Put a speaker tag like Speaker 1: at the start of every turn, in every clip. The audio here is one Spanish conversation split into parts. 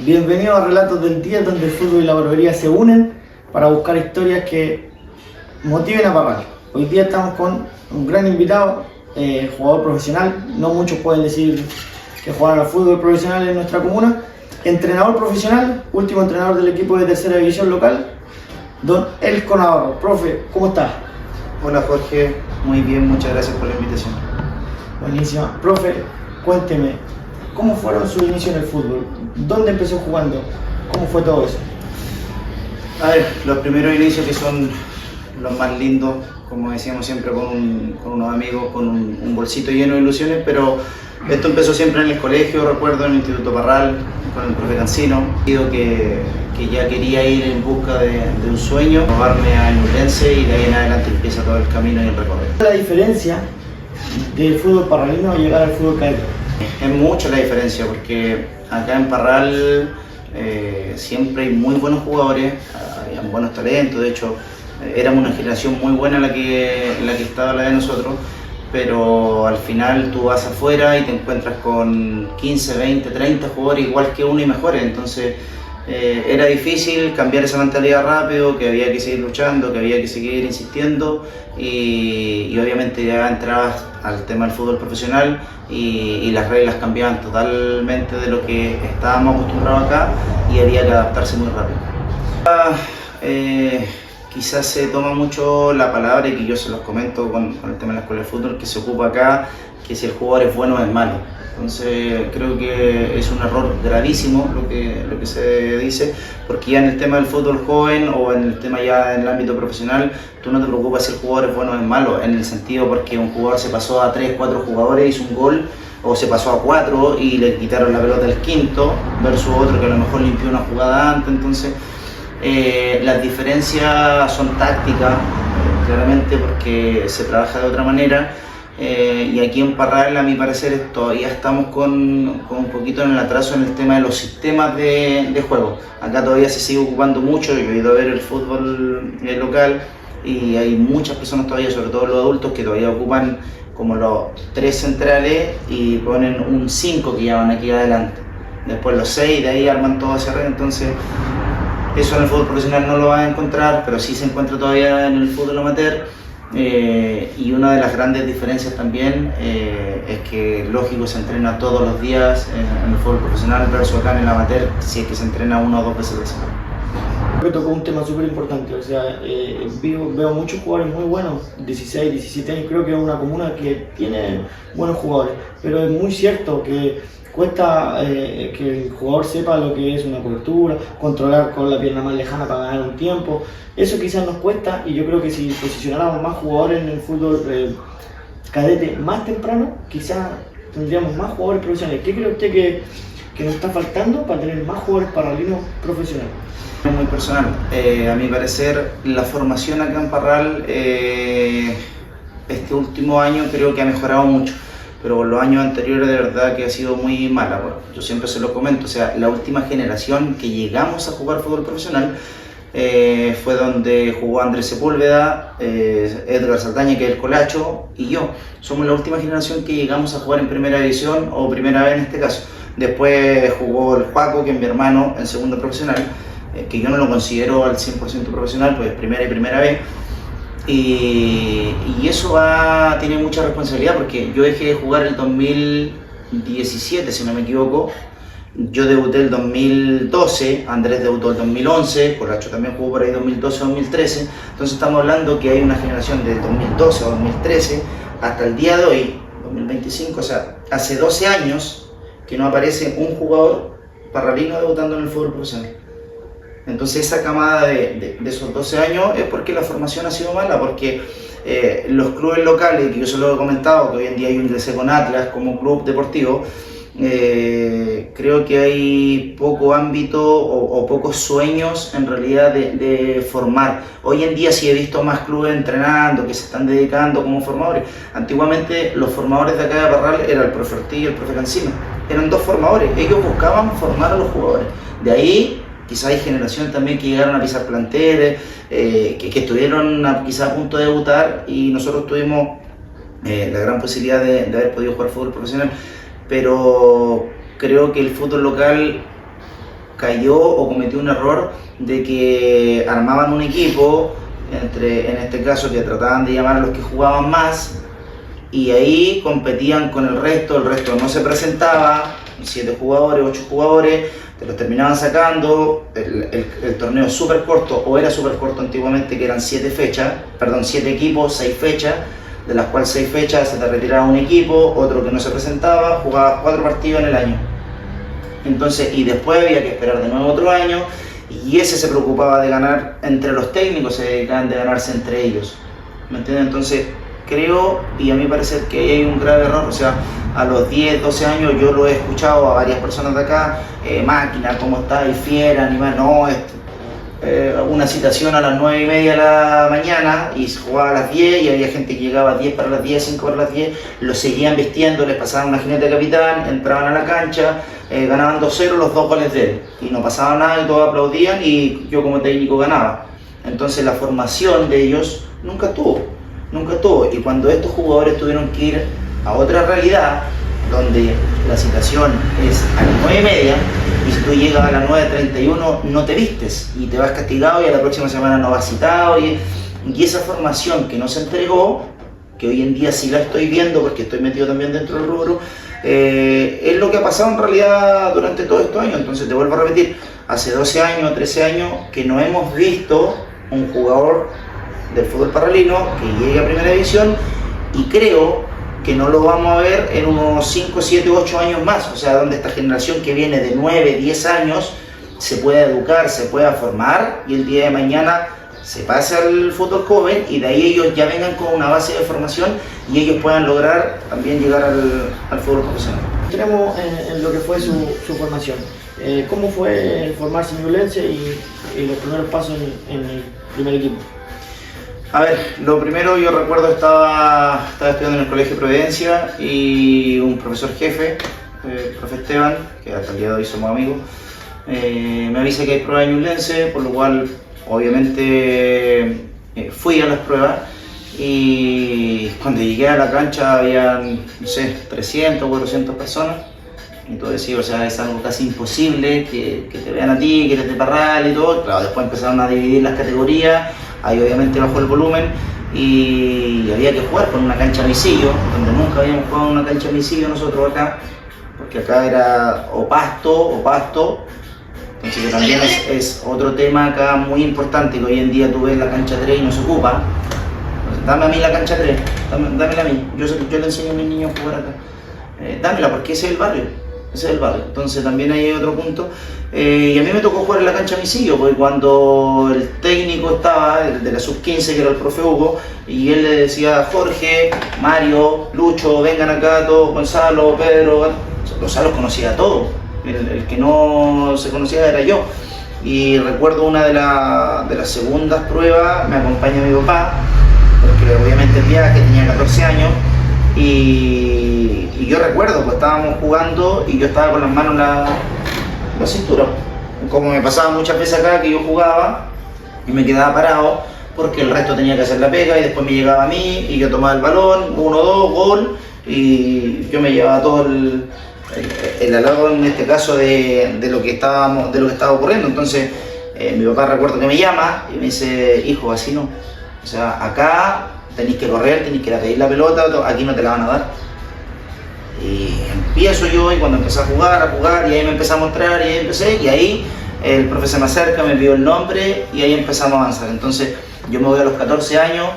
Speaker 1: Bienvenido a Relatos del Día, donde el fútbol y la barbería se unen para buscar historias que motiven a Parral. Hoy día estamos con un gran invitado, jugador profesional. No muchos pueden decir que jugaron al fútbol profesional en nuestra comuna. Entrenador profesional, último entrenador del equipo de tercera división local, don Elko Navarro. Profe, ¿cómo estás?
Speaker 2: Hola Jorge, muy bien, muchas gracias por la invitación.
Speaker 1: Buenísima. Profe, cuénteme, ¿cómo fueron sus inicios en el fútbol? ¿Dónde empezó jugando? ¿Cómo fue todo eso?
Speaker 2: A ver, los primeros inicios que son los más lindos, como decíamos siempre con unos amigos, con un bolsito lleno de ilusiones, pero esto empezó siempre en el colegio, recuerdo en el Instituto Parral, con el profe Cancino, que ya quería ir en busca de un sueño, probarme a Ñublense y de ahí en adelante empieza todo el camino y el recorrido.
Speaker 1: ¿Cuál es la diferencia del fútbol parralino a llegar al fútbol cadete?
Speaker 2: Es mucha la diferencia porque acá en Parral siempre hay muy buenos jugadores, hay buenos talentos, de hecho éramos una generación muy buena la que estaba la de nosotros, pero al final tú vas afuera y te encuentras con 15, 20, 30 jugadores igual que uno y mejores, entonces era difícil cambiar esa mentalidad rápido, que había que seguir luchando, que había que seguir insistiendo y obviamente ya entrabas al tema del fútbol profesional y las reglas cambiaban totalmente de lo que estábamos acostumbrados acá y había que adaptarse muy rápido. Quizás se toma mucho la palabra y que yo se los comento con el tema de la escuela de fútbol que se ocupa acá, que si el jugador es bueno o es malo. Entonces creo que es un error gravísimo lo que se dice, porque ya en el tema del fútbol joven o en el tema ya en el ámbito profesional, tú no te preocupas si el jugador es bueno o es malo, en el sentido porque un jugador se pasó a 3, 4 jugadores, hizo un gol, o se pasó a 4 y le quitaron la pelota al quinto, versus otro que a lo mejor limpió una jugada antes, entonces las diferencias son tácticas, claramente porque se trabaja de otra manera. Y aquí en Parral, a mi parecer, todavía estamos con un poquito en el atraso en el tema de los sistemas de juego. Acá todavía se sigue ocupando mucho, yo he ido a ver el fútbol local y hay muchas personas todavía, sobre todo los adultos, que todavía ocupan como los 3 centrales y ponen un 5 que llaman aquí adelante. Después los 6, de ahí arman todo hacia arriba, entonces eso en el fútbol profesional no lo vas a encontrar, pero sí se encuentra todavía en el fútbol amateur. Y una de las grandes diferencias también es que lógico se entrena todos los días en el fútbol profesional versus acá en el amateur, si es que se entrena 1 o 2 veces a la semana.
Speaker 1: Me tocó un tema súper importante, o sea, veo muchos jugadores muy buenos, 16, 17 años, creo que es una comuna que tiene buenos jugadores, pero es muy cierto que cuesta que el jugador sepa lo que es una cobertura, controlar con la pierna más lejana para ganar un tiempo. Eso quizás nos cuesta y yo creo que si posicionáramos más jugadores en el fútbol cadete más temprano, quizás tendríamos más jugadores profesionales. ¿Qué cree usted que nos está faltando para tener más jugadores parralinos profesionales?
Speaker 2: Muy personal, a mi parecer la formación acá en Parral este último año creo que ha mejorado mucho. Pero los años anteriores de verdad que ha sido muy mala. Bueno, yo siempre se lo comento, o sea, la última generación que llegamos a jugar fútbol profesional fue donde jugó Andrés Sepúlveda, Edgar Saldaña, que es el Colacho, y yo. Somos la última generación que llegamos a jugar en primera división o primera vez en este caso. Después jugó el Juaco, que es mi hermano, en segunda profesional, que yo no lo considero al 100% profesional, pues primera y primera vez. Y eso tiene mucha responsabilidad porque yo dejé de jugar el 2017, si no me equivoco. Yo debuté el 2012, Andrés debutó el 2011, Colacho también jugó por ahí 2012-2013. Entonces estamos hablando que hay una generación de 2012 a 2013 hasta el día de hoy, 2025, o sea, hace 12 años que no aparece un jugador parralino debutando en el fútbol profesional. Entonces esa camada de esos 12 años es porque la formación ha sido mala, porque los clubes locales, que yo se lo he comentado, que hoy en día yo ingresé con Atlas como club deportivo, creo que hay poco ámbito o pocos sueños en realidad de formar. Hoy en día sí he visto más clubes entrenando, que se están dedicando como formadores. Antiguamente los formadores de acá de Parral eran el profe Ortiz y el profe Cancino. Eran 2 formadores, ellos buscaban formar a los jugadores. De ahí quizás hay generaciones también que llegaron a pisar planteles, que estuvieron quizás a punto de debutar y nosotros tuvimos la gran posibilidad de haber podido jugar fútbol profesional, pero creo que el fútbol local cayó o cometió un error de que armaban un equipo, en este caso que trataban de llamar a los que jugaban más, y ahí competían con el resto no se presentaba, 7 jugadores, 8 jugadores, te los terminaban sacando, el torneo es súper corto, o era súper corto antiguamente, que eran 7 equipos, 6 fechas, de las cuales 6 fechas se te retiraba un equipo, otro que no se presentaba, jugabas 4 partidos en el año. Entonces, y después había que esperar de nuevo otro año, y ese se preocupaba de ganar entre los técnicos, se dedicaban de ganarse entre ellos. ¿Me entiendes? Entonces, creo, y a mí parece que hay un grave error, o sea, a los 10, 12 años yo lo he escuchado a varias personas de acá, máquina, ¿cómo está? Y fiera, animal, no, una citación a las 9:30 de la mañana y se jugaba a las 10 y había gente que llegaba a 10 para las 10, 5 para las 10, los seguían vistiendo, les pasaban una jinete de capitán, entraban a la cancha, ganaban 2-0 los 2 goles de él y no pasaba nada y todos aplaudían y yo como técnico ganaba. Entonces la formación de ellos nunca tuvo, y cuando estos jugadores tuvieron que ir a otra realidad donde la citación es a las 9:30 y si tú llegas a las 9:31 no te vistes y te vas castigado y a la próxima semana no vas citado y esa formación que no se entregó, que hoy en día sí la estoy viendo porque estoy metido también dentro del rubro, es lo que ha pasado en realidad durante todos estos años. Entonces te vuelvo a repetir, hace 12 años, 13 años que no hemos visto un jugador del fútbol paralino que llegue a primera división y creo que no lo vamos a ver en unos 5, 7, 8 años más, o sea, donde esta generación que viene de 9, 10 años se pueda educar, se pueda formar y el día de mañana se pase al fútbol joven y de ahí ellos ya vengan con una base de formación y ellos puedan lograr también llegar al fútbol profesional.
Speaker 1: Tenemos en lo que fue su formación. ¿Cómo fue formarse en Ñublense y los primeros pasos en el primer equipo?
Speaker 2: A ver, lo primero yo recuerdo estaba estudiando en el Colegio Providencia y un profesor jefe, el profe Esteban, que hasta el día de hoy somos amigos, me avisa que hay pruebas en Ñublense, por lo cual obviamente fui a las pruebas y cuando llegué a la cancha habían, no sé, 300 o 400 personas. Y tú decías, o sea, es algo casi imposible que te vean a ti, que eres de Parral y todo. Claro, después empezaron a dividir las categorías, ahí obviamente bajó el volumen y había que jugar con una cancha misillo, donde nunca habíamos jugado en una cancha misillo nosotros acá, porque acá era o pasto. Entonces que también es otro tema acá muy importante, que hoy en día tú ves la cancha 3 y no se ocupa. Entonces, dame a mí la cancha 3, dámela a mí, yo le enseño a mis niños a jugar acá. Dámela porque ese es el barrio. Entonces también hay otro punto. Y a mí me tocó jugar en la cancha Misillo, porque cuando el técnico estaba, el de la sub-15, que era el profe Hugo, y él le decía, Jorge, Mario, Lucho, vengan acá todos, Gonzalo, Pedro, Gonzalo conocía a todos, el que no se conocía era yo. Y recuerdo una de las segundas pruebas, me acompaña mi papá, porque obviamente el viaje tenía 14 años, y yo recuerdo, pues estábamos jugando y yo estaba con las manos en la cintura. Como me pasaba muchas veces acá que yo jugaba y me quedaba parado porque el resto tenía que hacer la pega y después me llegaba a mí y yo tomaba el balón, 1-2, gol, y yo me llevaba todo el halago en este caso de lo que estaba ocurriendo. Entonces mi papá recuerdo que me llama y me dice, hijo, así no. O sea, acá tenéis que correr, tenéis que ir a pedir la pelota, aquí no te la van a dar. Y empiezo yo y cuando empecé a jugar y ahí me empecé a mostrar y ahí el profesor me acerca, me pidió el nombre y ahí empezamos a avanzar. Entonces yo me voy a los 14 años,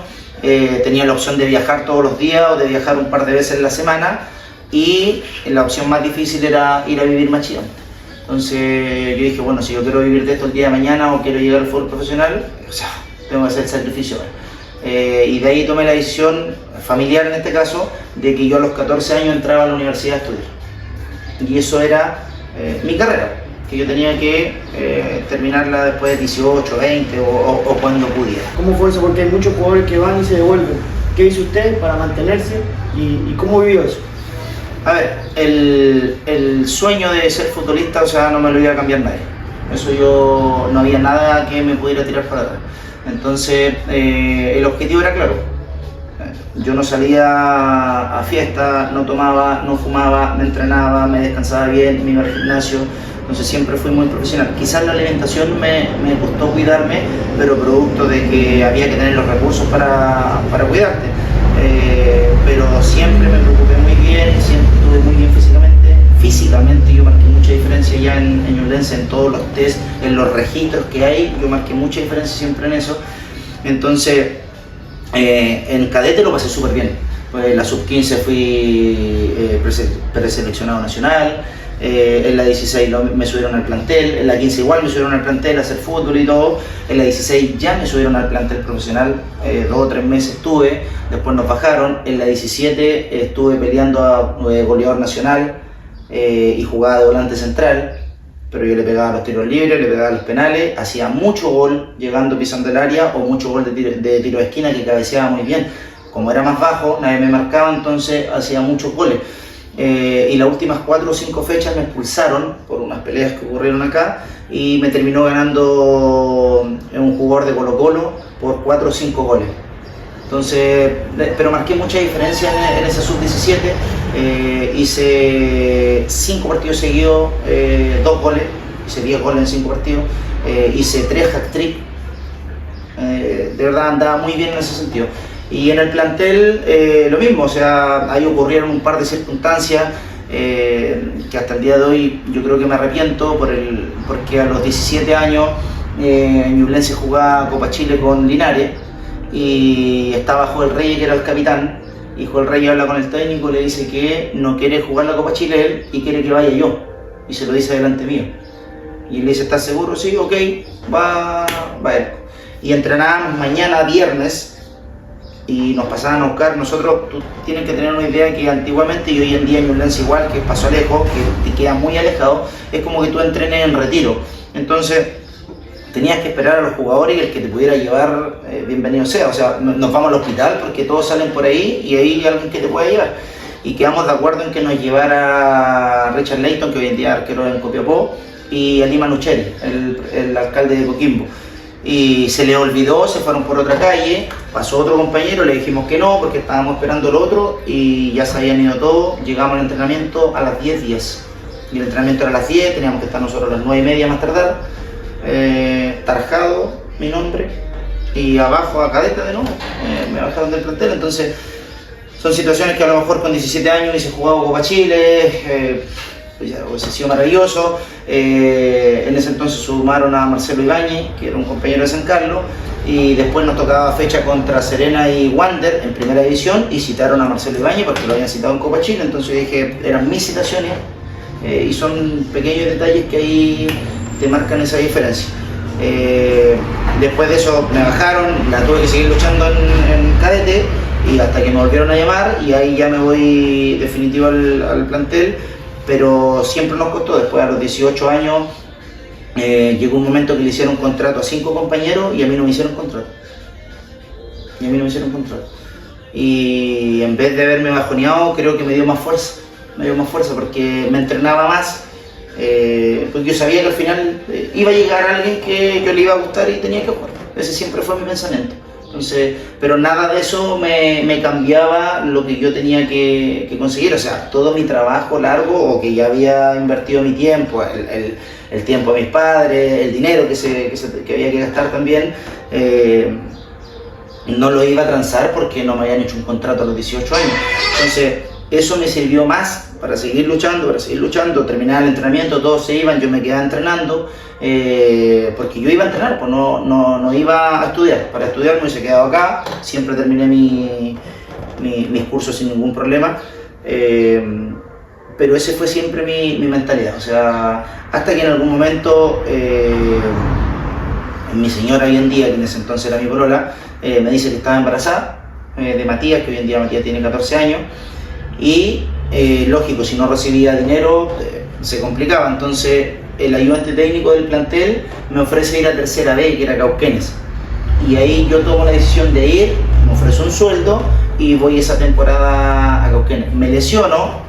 Speaker 2: tenía la opción de viajar todos los días o de viajar un par de veces en la semana y la opción más difícil era ir a vivir más Chillán. Entonces yo dije, bueno, si yo quiero vivir de esto el día de mañana o quiero llegar al fútbol profesional, o sea, tengo que hacer el sacrificio. Y de ahí tomé la decisión familiar en este caso de que yo a los 14 años entraba a la universidad a estudiar y eso era mi carrera, que yo tenía que terminarla después de 18, 20 o cuando pudiera.
Speaker 1: ¿Cómo fue eso? Porque hay muchos jugadores que van y se devuelven. ¿Qué hizo usted para mantenerse y cómo vivió eso?
Speaker 2: A ver, el sueño de ser futbolista, o sea, no me lo iba a cambiar nadie. Eso yo, no había nada que me pudiera tirar para atrás. Entonces, el objetivo era claro. yo no salía a fiesta, no tomaba, no fumaba, me entrenaba, me descansaba bien, me iba al gimnasio, entonces siempre fui muy profesional. Quizás la alimentación me costó cuidarme, pero producto de que había que tener los recursos para cuidarte. Pero siempre me preocupé muy bien, siempre estuve muy bien físicamente yo marqué mucha diferencia ya en Ñublense, en todos los test, en los registros que hay, yo marqué mucha diferencia siempre en eso. Entonces, en cadete lo pasé súper bien. En la sub-15 fui preseleccionado nacional, en la 16 me subieron al plantel, en la 15 igual me subieron al plantel a hacer fútbol y todo, en la 16 ya me subieron al plantel profesional, 2 o 3 meses estuve, después nos bajaron, en la 17 estuve peleando a goleador nacional y jugaba de volante central, pero yo le pegaba los tiros libres, le pegaba los penales, hacía mucho gol llegando pisando el área o mucho gol de tiro de esquina que cabeceaba muy bien. Como era más bajo, nadie me marcaba, entonces hacía muchos goles. Y las últimas 4 o 5 fechas me expulsaron por unas peleas que ocurrieron acá y me terminó ganando un jugador de Colo-Colo por 4 o 5 goles. Entonces, pero marqué mucha diferencia en esa sub-17, hice 5 partidos seguidos, 2 goles, hice 10 goles en 5 partidos, hice 3 hat-trick, de verdad andaba muy bien en ese sentido. Y en el plantel lo mismo, o sea, ahí ocurrieron un par de circunstancias que hasta el día de hoy yo creo que me arrepiento porque a los 17 años Ñublense jugaba Copa Chile con Linares y estaba Joel Reyes, que era el capitán, y Joel Reyes habla con el técnico, le dice que no quiere jugar la Copa Chile él y quiere que vaya yo, y se lo dice delante mío. Y le dice, ¿estás seguro? Sí, ok, va él. Y entrenábamos mañana viernes y nos pasaban a buscar. Nosotros, tú tienes que tener una idea que antiguamente y hoy en día en Ñublense igual, que es Paso Alejo, que te queda muy alejado, es como que tú entrenes en retiro. Entonces tenías que esperar a los jugadores y el que te pudiera llevar, bienvenido sea. O sea, nos vamos al hospital porque todos salen por ahí y ahí hay alguien que te pueda llevar. Y quedamos de acuerdo en que nos llevara Richard Leighton, que hoy en día es arquero en Copiapó, y Alima Nucheri, el alcalde de Coquimbo. Y se le olvidó, se fueron por otra calle, pasó otro compañero, le dijimos que no porque estábamos esperando el otro y ya se habían ido todos. Llegamos al entrenamiento a las 10:10 y el entrenamiento era a las 10, teníamos que estar nosotros a las 9:30 más tardar. Tarjado, mi nombre, y abajo a cadete de nuevo, me bajaron del plantel. Entonces son situaciones que a lo mejor con 17 años hubiese jugado Copa Chile, pues ya hubiese sido maravilloso. En ese entonces sumaron a Marcelo Ibáñez, que era un compañero de San Carlos, y después nos tocaba fecha contra Serena y Wander en primera división y citaron a Marcelo Ibáñez porque lo habían citado en Copa Chile. Entonces dije, eran mis citaciones, y son pequeños detalles que ahí te marcan esa diferencia. Después de eso me bajaron, la tuve que seguir luchando en cadete y hasta que me volvieron a llamar y ahí ya me voy definitivo al plantel, pero siempre nos costó. Después a los 18 años llegó un momento que le hicieron contrato a 5 compañeros y a mí no me hicieron contrato. Y en vez de haberme bajoneado, creo que me dio más fuerza porque me entrenaba más. Porque yo sabía que al final iba a llegar alguien que yo le iba a gustar y tenía que jugar. Ese siempre fue mi pensamiento. Entonces, pero nada de eso me cambiaba lo que yo tenía que conseguir. O sea, todo mi trabajo largo o que ya había invertido mi tiempo, el tiempo de mis padres, el dinero que había que gastar también, no lo iba a transar porque no me habían hecho un contrato a los 18 años. Entonces, eso me sirvió más para seguir luchando, terminar el entrenamiento, todos se iban, yo me quedaba entrenando, porque yo iba a entrenar, pues no iba a estudiar. Para estudiar me hubiese quedado acá, siempre terminé mis cursos sin ningún problema, pero ese fue siempre mi mentalidad. O sea, hasta que en algún momento mi señora hoy en día, que en ese entonces era mi polola, me dice que estaba embarazada de Matías, que hoy en día Matías tiene 14 años, y lógico, si no recibía dinero se complicaba. Entonces el ayudante técnico del plantel me ofrece ir a tercera B, que era Cauquenes, y ahí yo tomo la decisión de ir, me ofrece un sueldo y voy esa temporada a Cauquenes. Me lesiono,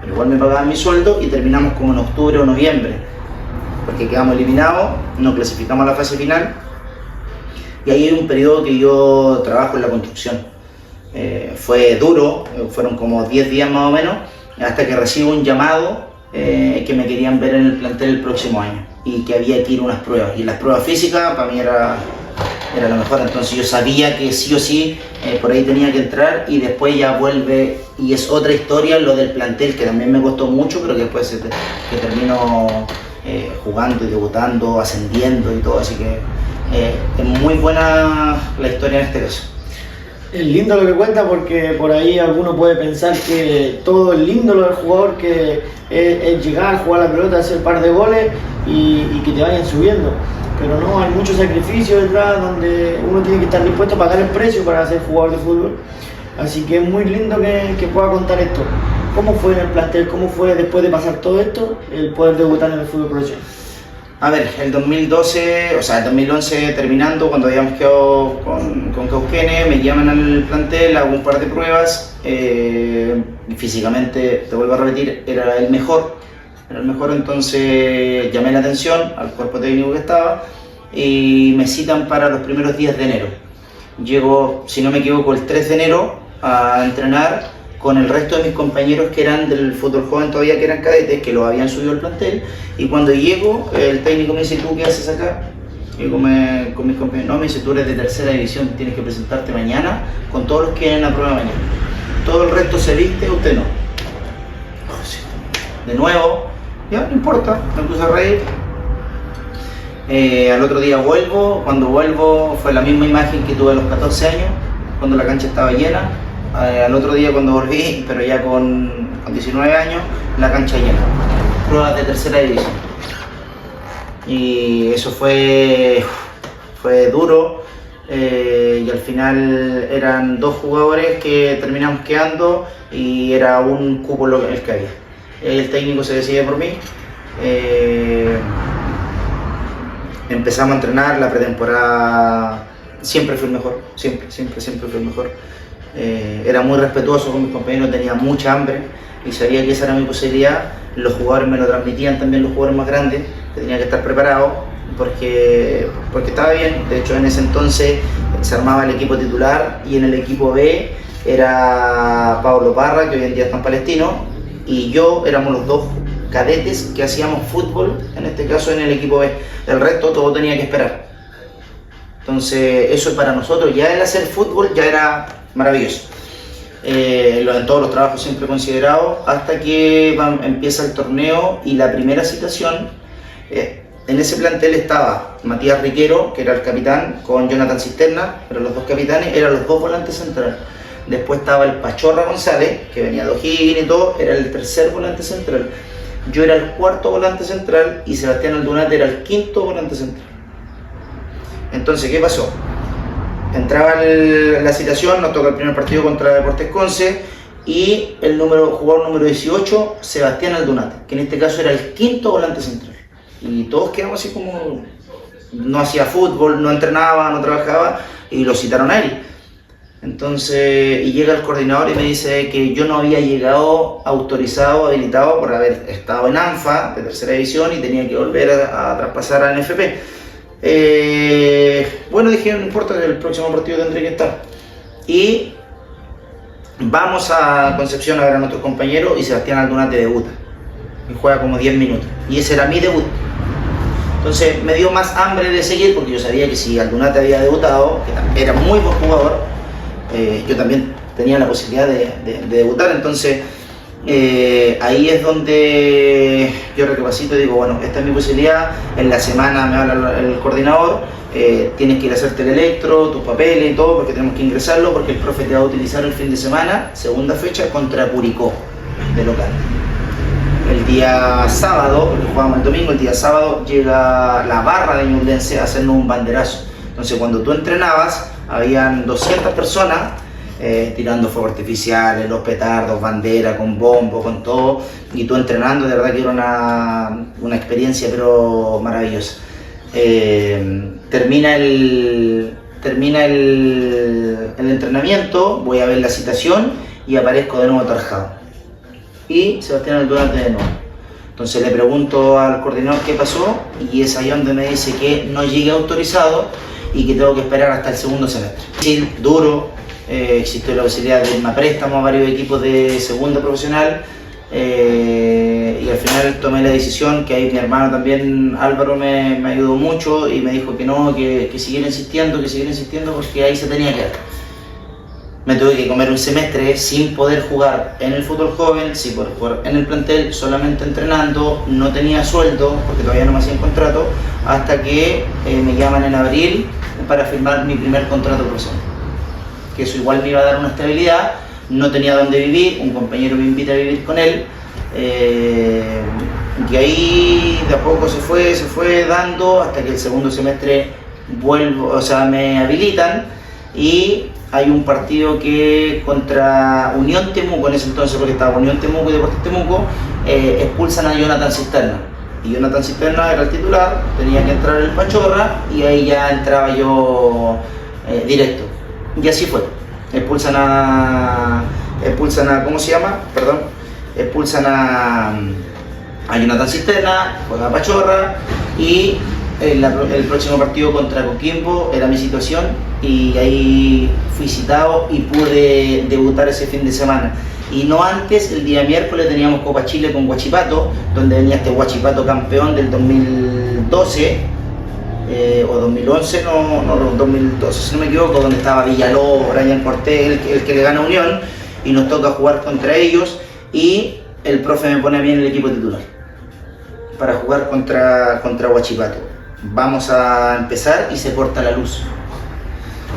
Speaker 2: pero igual me pagaban mi sueldo y terminamos como en octubre o noviembre, porque quedamos eliminados, no clasificamos a la fase final, y ahí hay un periodo que yo trabajo en la construcción. Fue duro, fueron como 10 días más o menos, hasta que recibo un llamado que me querían ver en el plantel el próximo año y que había que ir a unas pruebas. Y las pruebas físicas para mí era lo mejor, entonces yo sabía que sí o sí por ahí tenía que entrar, y después ya vuelve y es otra historia lo del plantel, que también me costó mucho, pero que después que termino jugando y debutando, ascendiendo y todo, así que es muy buena la historia en este caso.
Speaker 1: Es lindo lo que cuenta, porque por ahí alguno puede pensar que todo es lindo lo del jugador, que es llegar, jugar la pelota, hacer un par de goles y que te vayan subiendo. Pero no, hay mucho sacrificio detrás, donde uno tiene que estar dispuesto a pagar el precio para ser jugador de fútbol. Así que es muy lindo que pueda contar esto. ¿Cómo fue en el plantel? ¿Cómo fue después de pasar todo esto el poder debutar en el fútbol profesional?
Speaker 2: A ver, el 2012, o sea, el 2011 terminando, cuando habíamos quedado con Cauquenes, me llaman al plantel, hago un par de pruebas, físicamente, te vuelvo a repetir, era el mejor, entonces llamé la atención al cuerpo técnico que estaba y me citan para los primeros días de enero. Llego, si no me equivoco, el 3 de enero a entrenar con el resto de mis compañeros que eran del fútbol joven todavía, que eran cadetes, que los habían subido al plantel, y cuando llego, el técnico me dice: ¿tú qué haces acá? Y con mis compañeros, no, me dice: tú eres de tercera división, tienes que presentarte mañana con todos los que vienen a prueba mañana. Todo el resto se viste, usted no. De nuevo, ya, no importa, me puse a reír. Al otro día vuelvo, cuando vuelvo fue la misma imagen que tuve a los 14 años, cuando la cancha estaba llena. Al otro día cuando volví, pero ya con 19 años, la cancha llena. Pruebas de tercera división. Y eso fue duro. Y al final eran 2 jugadores que terminamos quedando y era un cupo el que había. El técnico se decide por mí. Empezamos a entrenar, la pretemporada siempre fui el mejor, siempre fui el mejor. Era muy respetuoso con mis compañeros, tenía mucha hambre y sabía que esa era mi posibilidad. Los jugadores me lo transmitían también, los jugadores más grandes, que tenía que estar preparado porque estaba bien. De hecho, en ese entonces se armaba el equipo titular y en el equipo B era Pablo Parra, que hoy en día está en Palestino, y yo, éramos los 2 cadetes que hacíamos fútbol, en este caso en el equipo B. El resto todo tenía que esperar. Entonces eso para nosotros, ya el hacer fútbol ya era maravilloso. En todos los trabajos siempre considerado, hasta que empieza el torneo y la primera citación. En ese plantel estaba Matías Riquero, que era el capitán, con Jonathan Cisterna, pero los 2 capitanes eran los 2 volantes centrales. Después estaba el Pachorra González, que venía de O'Higgins y todo, era el 3er volante central. Yo era el 4º volante central y Sebastián Aldunate era el 5º volante central. Entonces, ¿qué pasó? Entraba la citación, nos toca el primer partido contra Deportes Conce y el jugador número 18, Sebastián Aldunate, que en este caso era el 5º volante central. Y todos quedamos así como, no hacía fútbol, no entrenaba, no trabajaba, y lo citaron a él. Entonces, y llega el coordinador y me dice que yo no había llegado autorizado, habilitado por haber estado en ANFA de tercera división y tenía que volver a traspasar a NFP. Bueno, dije, no importa, el próximo partido tendré que estar. Y vamos a Concepción a ver a nuestros compañeros y Sebastián Aldunate debuta. Y juega como 10 minutos. Y ese era mi debut. Entonces me dio más hambre de seguir, porque yo sabía que si Aldunate había debutado, que era muy buen jugador, yo también tenía la posibilidad de debutar. Entonces ahí es donde yo recapacito y digo, bueno, esta es mi posibilidad. En la semana me habla el coordinador, tienes que ir a hacerte el electro, tus papeles y todo, porque tenemos que ingresarlo, porque el profe te va a utilizar el fin de semana, segunda fecha, contra Curicó, de local. El día sábado, porque jugamos el domingo, el día sábado llega la barra de Ñublense a hacernos un banderazo. Entonces cuando tú entrenabas, habían 200 personas tirando fuegos artificiales, los petardos, bandera, con bombo, con todo, y tú entrenando. De verdad que era una experiencia pero maravillosa. Termina el entrenamiento, voy a ver la citación y aparezco de nuevo atarjado. Y Sebastián Aldunate de nuevo. Entonces le pregunto al coordinador qué pasó y es ahí donde me dice que no llegué autorizado y que tengo que esperar hasta el segundo semestre. Sí, duro, existió la posibilidad de irme a préstamo a varios equipos de segunda profesional, y al final tomé la decisión, que ahí mi hermano también, Álvaro, me ayudó mucho y me dijo que no, que siguiera insistiendo, porque ahí se tenía que dar. Me tuve que comer un semestre sin poder jugar en el fútbol joven, sin poder jugar en el plantel, solamente entrenando, no tenía sueldo porque todavía no me hacían contrato, hasta que me llaman en abril para firmar mi primer contrato profesional. Que eso igual me iba a dar una estabilidad, no tenía dónde vivir, un compañero me invita a vivir con él, y ahí de a poco se fue dando hasta que el segundo semestre me habilitan y hay un partido que contra Unión Temuco, en ese entonces porque estaba Unión Temuco y Deportes Temuco, expulsan a Jonathan Cisterna. Y Jonathan Cisterna era el titular, tenía que entrar el Pachorra y ahí ya entraba yo directo. Y así fue. Expulsan a ¿cómo se llama? Perdón. Expulsan a Jonathan Cisterna, juega a Pachorra y el próximo partido contra Coquimbo era mi situación y ahí fui citado y pude debutar ese fin de semana. Y no antes, el día miércoles teníamos Copa Chile con Huachipato, donde venía este Huachipato campeón del 2012 o 2011, no 2012 si no me equivoco, donde estaba Villalobos, Brian Cortés, el que le gana a Unión, y nos toca jugar contra ellos y el profe me pone a mí en el equipo titular para jugar contra Huachipato. Vamos a empezar y se corta la luz.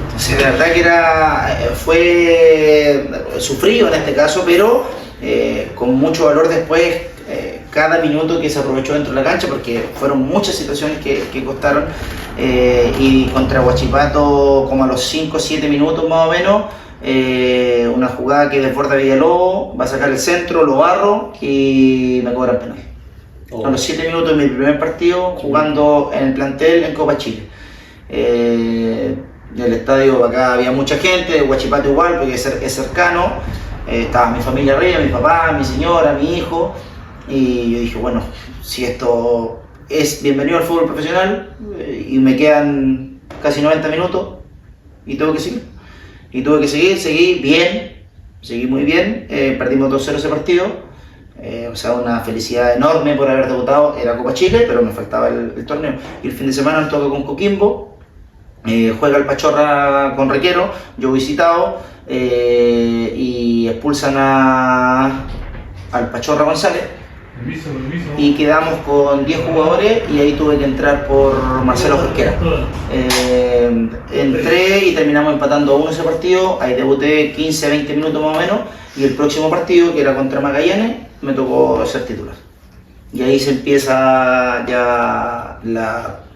Speaker 2: Entonces, la verdad que fue sufrido en este caso, pero con mucho valor después, cada minuto que se aprovechó dentro de la cancha, porque fueron muchas situaciones que costaron, y contra Huachipato como a los 5 o 7 minutos más o menos, una jugada que desborda Villalobos, va a sacar el centro, lo barro y me cobran penal. A los 7 minutos de mi primer partido jugando en el plantel en Copa Chile. En el estadio acá había mucha gente, de Huachipato igual, porque es cercano. Estaba mi familia arriba, mi papá, mi señora, mi hijo. Y yo dije, bueno, si esto es bienvenido al fútbol profesional, y me quedan casi 90 minutos y tengo que seguir. Y tuve que seguí bien, seguí muy bien. Perdimos 2-0 ese partido. O sea, una felicidad enorme por haber debutado. Era Copa Chile, pero me faltaba el torneo. Y el fin de semana nos toca con Coquimbo, juega el Pachorra con Requero, yo visitado, y expulsan al Pachorra González. Y quedamos con 10 jugadores y ahí tuve que entrar por Marcelo Jorquera. Entré y terminamos empatando 1 ese partido, ahí debuté 15-20 minutos más o menos, y el próximo partido, que era contra Magallanes, me tocó ser titular. Y ahí se empieza ya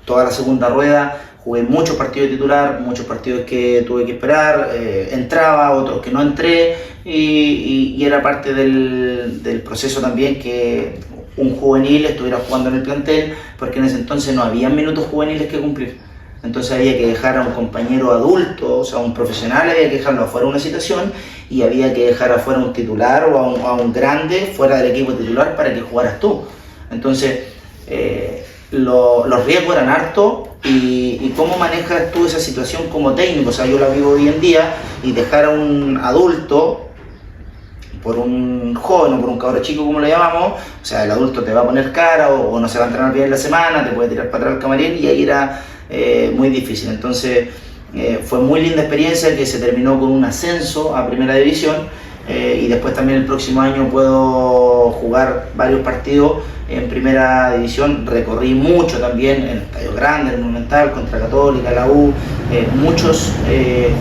Speaker 2: toda la segunda rueda. Jugué muchos partidos de titular, muchos partidos que tuve que esperar, entraba, otros que no entré, y era parte del proceso también que un juvenil estuviera jugando en el plantel, porque en ese entonces no había minutos juveniles que cumplir. Entonces había que dejar a un compañero adulto, o sea, a un profesional, había que dejarlo afuera de una situación y había que dejar afuera a un titular o a un grande fuera del equipo titular para que jugaras tú. Entonces, los riesgos eran hartos. ¿Y cómo manejas tú esa situación como técnico? O sea, yo la vivo hoy en día, y dejar a un adulto por un joven o por un cabro chico, como lo llamamos, o sea, el adulto te va a poner cara o no se va a entrenar bien en la semana, te puede tirar para atrás al camarín, y ahí era muy difícil. Entonces fue muy linda experiencia, que se terminó con un ascenso a Primera División, y después también el próximo año puedo jugar varios partidos en Primera División. Recorrí mucho también en el Estadio Grande, en el Monumental, contra Católica, la U,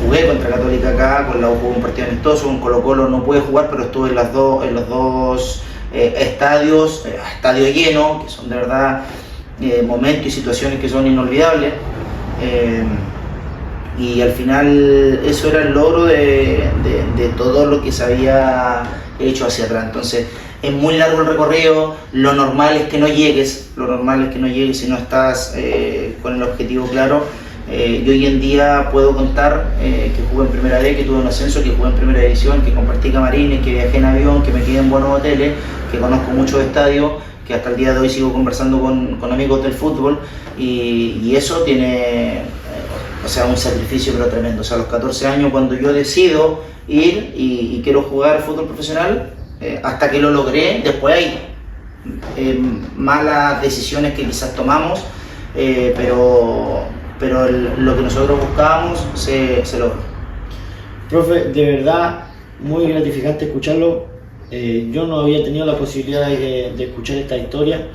Speaker 2: jugué contra Católica acá, con la U jugué un partido amistoso, con Colo Colo no pude jugar, pero estuve en los dos estadios, estadio lleno, que son de verdad momentos y situaciones que son inolvidables. Y al final eso era el logro de todo lo que se había hecho hacia atrás. Entonces es muy largo el recorrido, lo normal es que no llegues si no estás con el objetivo claro. Yo hoy en día puedo contar que jugué en Primera D, que tuve un ascenso, que jugué en Primera División, que compartí camarines, que viajé en avión, que me quedé en buenos hoteles, que conozco muchos estadios, que hasta el día de hoy sigo conversando con amigos del fútbol, y eso tiene o sea, un sacrificio pero tremendo. O sea, a los 14 años cuando yo decido ir y quiero jugar fútbol profesional, hasta que lo logré, después hay malas decisiones que quizás tomamos, pero lo que nosotros buscábamos se logró.
Speaker 1: Profe, de verdad, muy gratificante escucharlo. Yo no había tenido la posibilidad de escuchar esta historia.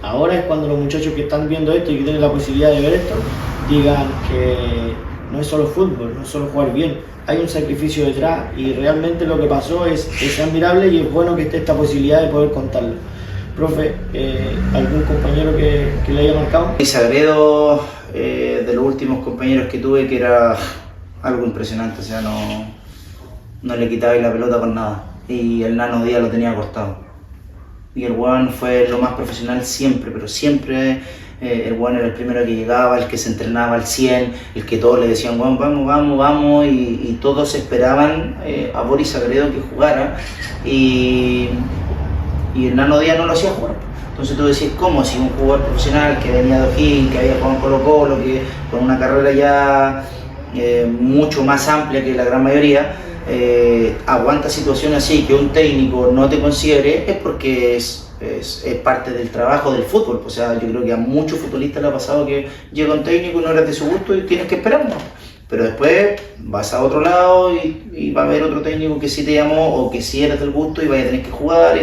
Speaker 1: Ahora es cuando los muchachos que están viendo esto y que tienen la posibilidad de ver esto, digan que no es solo fútbol, no es solo jugar bien, hay un sacrificio detrás y realmente lo que pasó es admirable y es bueno que esté esta posibilidad de poder contarlo. Profe, ¿algún compañero que le haya marcado?
Speaker 2: Sagredo, de los últimos compañeros que tuve, que era algo impresionante, o sea, no le quitaba la pelota con nada, y el Nano Díaz lo tenía cortado. Y el weón fue lo más profesional siempre, pero siempre el weón era el primero que llegaba, el que se entrenaba al 100, el que todos le decían, weón, vamos, y todos esperaban a Boris Sagredo que jugara, y el Nano Díaz no lo hacía jugar. Entonces tú decís, ¿cómo? Si un jugador profesional que venía de O'Higgins, que había jugado en Colo-Colo, que con una carrera ya mucho más amplia que la gran mayoría, aguanta situaciones así, que un técnico no te considere, es porque es parte del trabajo del fútbol. O sea, yo creo que a muchos futbolistas le ha pasado que llega un técnico y no eres de su gusto y tienes que esperar, ¿no? Pero después vas a otro lado y va a haber otro técnico que sí te llamó o que sí eres del gusto y vaya a tener que jugar.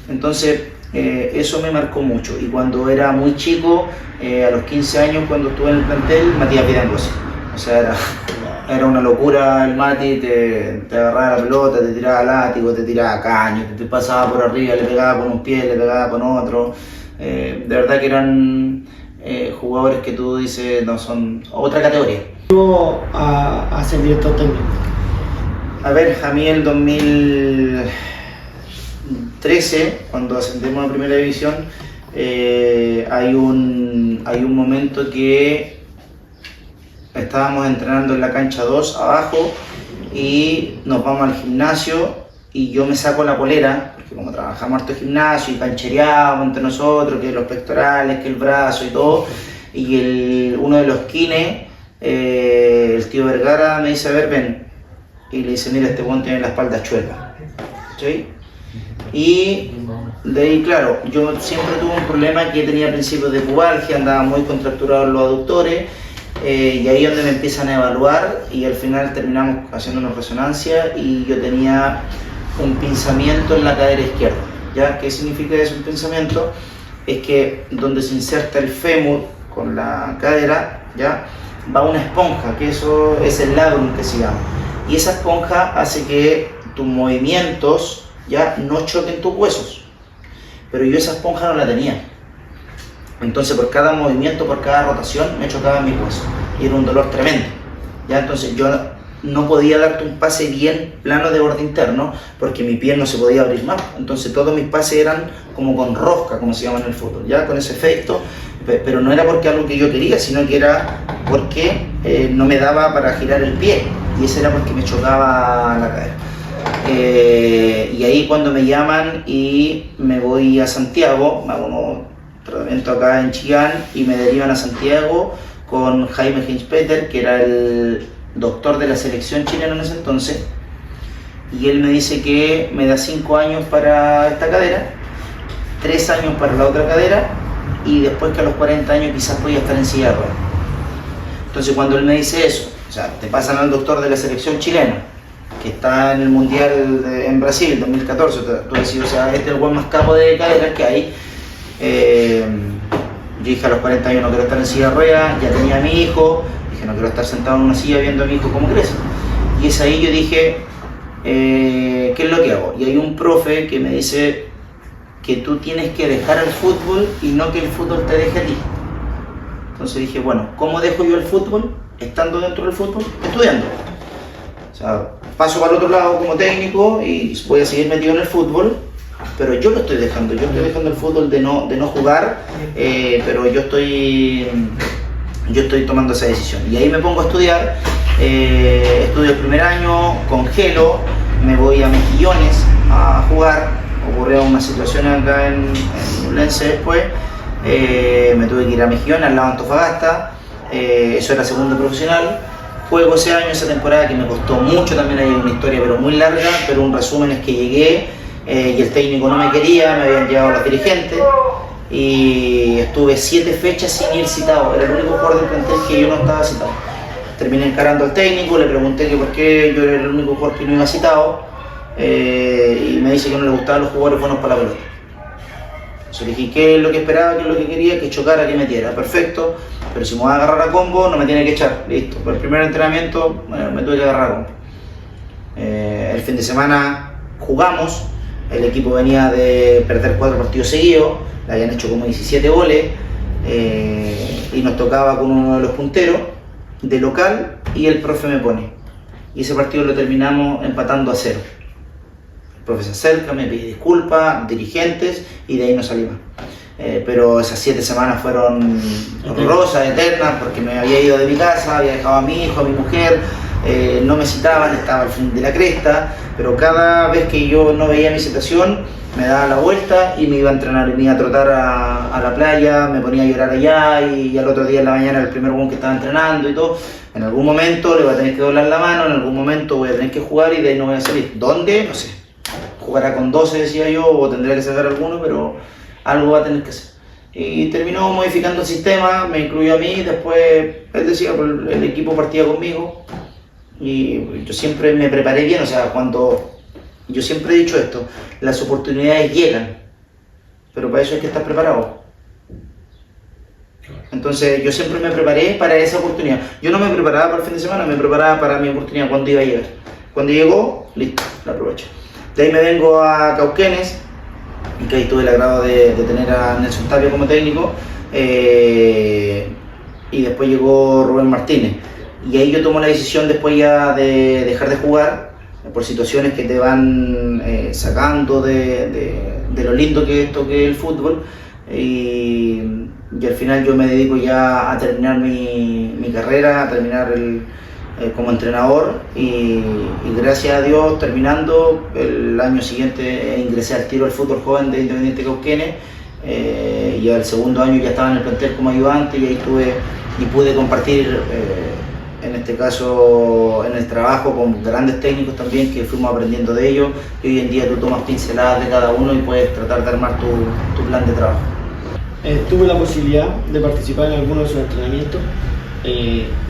Speaker 2: Entonces eso me marcó mucho. Y cuando era muy chico, a los 15 años, cuando estuve en el plantel, Matías Vidangosi. O sea, era una locura el Mati, te agarraba la pelota, te tiraba látigo, te tiraba caño, te pasaba por arriba, le pegaba con un pie, le pegaba con otro. De verdad que eran jugadores que tú dices, no, son otra categoría.
Speaker 1: ¿Llegó a ser director técnico?
Speaker 2: A ver, a mí el 2013, cuando ascendimos a Primera División, hay un momento que estábamos entrenando en la cancha 2 abajo y nos vamos al gimnasio y yo me saco la polera, porque como trabajamos harto gimnasio y canchereábamos entre nosotros, que los pectorales, que el brazo y todo, y uno de los kines, el tío Vergara me dice, a ver, ven, y le dice, mira, este buen tiene la espalda chueca, ¿sí? Y de ahí, claro, yo siempre tuve un problema que tenía principios de pubalgia, andaba muy contracturado los aductores, y ahí es donde me empiezan a evaluar y al final terminamos haciéndonos resonancia y yo tenía un pinzamiento en la cadera izquierda. ¿Ya? ¿Qué significa eso, un pinzamiento? Es que donde se inserta el fémur con la cadera, ¿ya? Va una esponja, que eso es el labrum que se llama, y esa esponja hace que tus movimientos ya no choquen tus huesos, pero yo esa esponja no la tenía. Entonces por cada movimiento, por cada rotación me chocaban mis huesos y era un dolor tremendo, ¿ya? Entonces yo no podía darte un pase bien plano de borde interno porque mi pie no se podía abrir más, entonces todos mis pases eran como con rosca, como se llama en el fútbol, ¿ya? Con ese efecto, pero no era porque algo que yo quería, sino que era porque no me daba para girar el pie y ese era porque me chocaba la cadera. Y ahí cuando me llaman y me voy a Santiago, me hago tratamiento acá en Chillán y me derivan a Santiago con Jaime Hinspeter, que era el doctor de la selección chilena en ese entonces, y él me dice que me da 5 años para esta cadera, 3 años para la otra cadera y después que a los 40 años quizás podía estar en silla de ruedas. Entonces cuando él me dice eso, o sea, te pasan al doctor de la selección chilena que está en el Mundial en Brasil 2014, tú decís, o sea, este es el buen más capo de caderas que hay. Yo dije a los 40 años no quiero estar en silla de ruedas, ya tenía a mi hijo, dije no quiero estar sentado en una silla viendo a mi hijo cómo crece. Y es ahí yo dije, ¿qué es lo que hago? Y hay un profe que me dice que tú tienes que dejar el fútbol y no que el fútbol te deje a ti. Entonces dije, bueno, ¿cómo dejo yo el fútbol estando dentro del fútbol? Estudiando. O sea, paso para el otro lado como técnico y voy a seguir metido en el fútbol, pero yo lo estoy dejando, yo estoy dejando el fútbol de no jugar, pero yo estoy tomando esa decisión. Y ahí me pongo a estudiar, estudio el primer año, congelo, me voy a Mejillones a jugar, ocurrió una situación acá en Ñublense después, me tuve que ir a Mejillones, al lado de Antofagasta, eso era segundo profesional. Juego ese año, esa temporada que me costó mucho, también hay una historia pero muy larga, pero un resumen es que llegué y el técnico no me quería, me habían llevado los dirigentes y estuve 7 fechas sin ir citado, era el único jugador del plantel que yo no estaba citado. Terminé encarando al técnico, le pregunté que por qué yo era el único jugador que no iba citado y me dice que no le gustaban los jugadores buenos para la pelota. Yo le dije qué es lo que esperaba, qué es lo que quería, que chocara, que metiera, perfecto, pero si me voy a agarrar a combo no me tiene que echar, listo. Por el primer entrenamiento me tuve que agarrar a combo. El fin de semana jugamos, el equipo venía de perder 4 partidos seguidos, le habían hecho como 17 goles y nos tocaba con uno de los punteros de local y el profe me pone. Y ese partido lo terminamos empatando a 0. El profe se acerca, me pide disculpas, dirigentes, y de ahí no salí más. Pero esas 7 semanas fueron horrorosas, eternas, porque me había ido de mi casa, había dejado a mi hijo, a mi mujer, no me citaban, estaba al fin de la cresta, pero cada vez que yo no veía mi citación, me daba la vuelta y me iba a entrenar, y me iba a trotar a la playa, me ponía a llorar allá, y al otro día en la mañana era el primer buen que estaba entrenando y todo. En algún momento le voy a tener que doblar la mano, en algún momento voy a tener que jugar y de ahí no voy a salir. ¿Dónde? No sé. Jugará con 12, decía yo, o tendría que sacar alguno, pero algo va a tener que hacer. Y terminó modificando el sistema, me incluyó a mí, después él decía, el equipo partía conmigo y yo siempre me preparé bien, o sea, yo siempre he dicho esto, las oportunidades llegan, pero para eso hay que estar preparado. Entonces yo siempre me preparé para esa oportunidad. Yo no me preparaba para el fin de semana, me preparaba para mi oportunidad cuando iba a llegar. Cuando llegó, listo, la aprovecho. De ahí me vengo a Cauquenes, que ahí tuve el agrado de tener a Nelson Tapia como técnico, y después llegó Rubén Martínez. Y ahí yo tomo la decisión después ya de dejar de jugar, por situaciones que te van sacando de lo lindo que es esto que es el fútbol, y al final yo me dedico ya a terminar mi carrera, a terminar como entrenador, y gracias a Dios, terminando, el año siguiente ingresé al tiro al fútbol joven de Independiente Cauquenes, y al segundo año ya estaba en el plantel como ayudante, y ahí pude compartir, en este caso, en el trabajo con grandes técnicos también, que fuimos aprendiendo de ellos, y hoy en día tú tomas pinceladas de cada uno y puedes tratar de armar tu plan de trabajo.
Speaker 1: Tuve la posibilidad de participar en algunos de sus entrenamientos.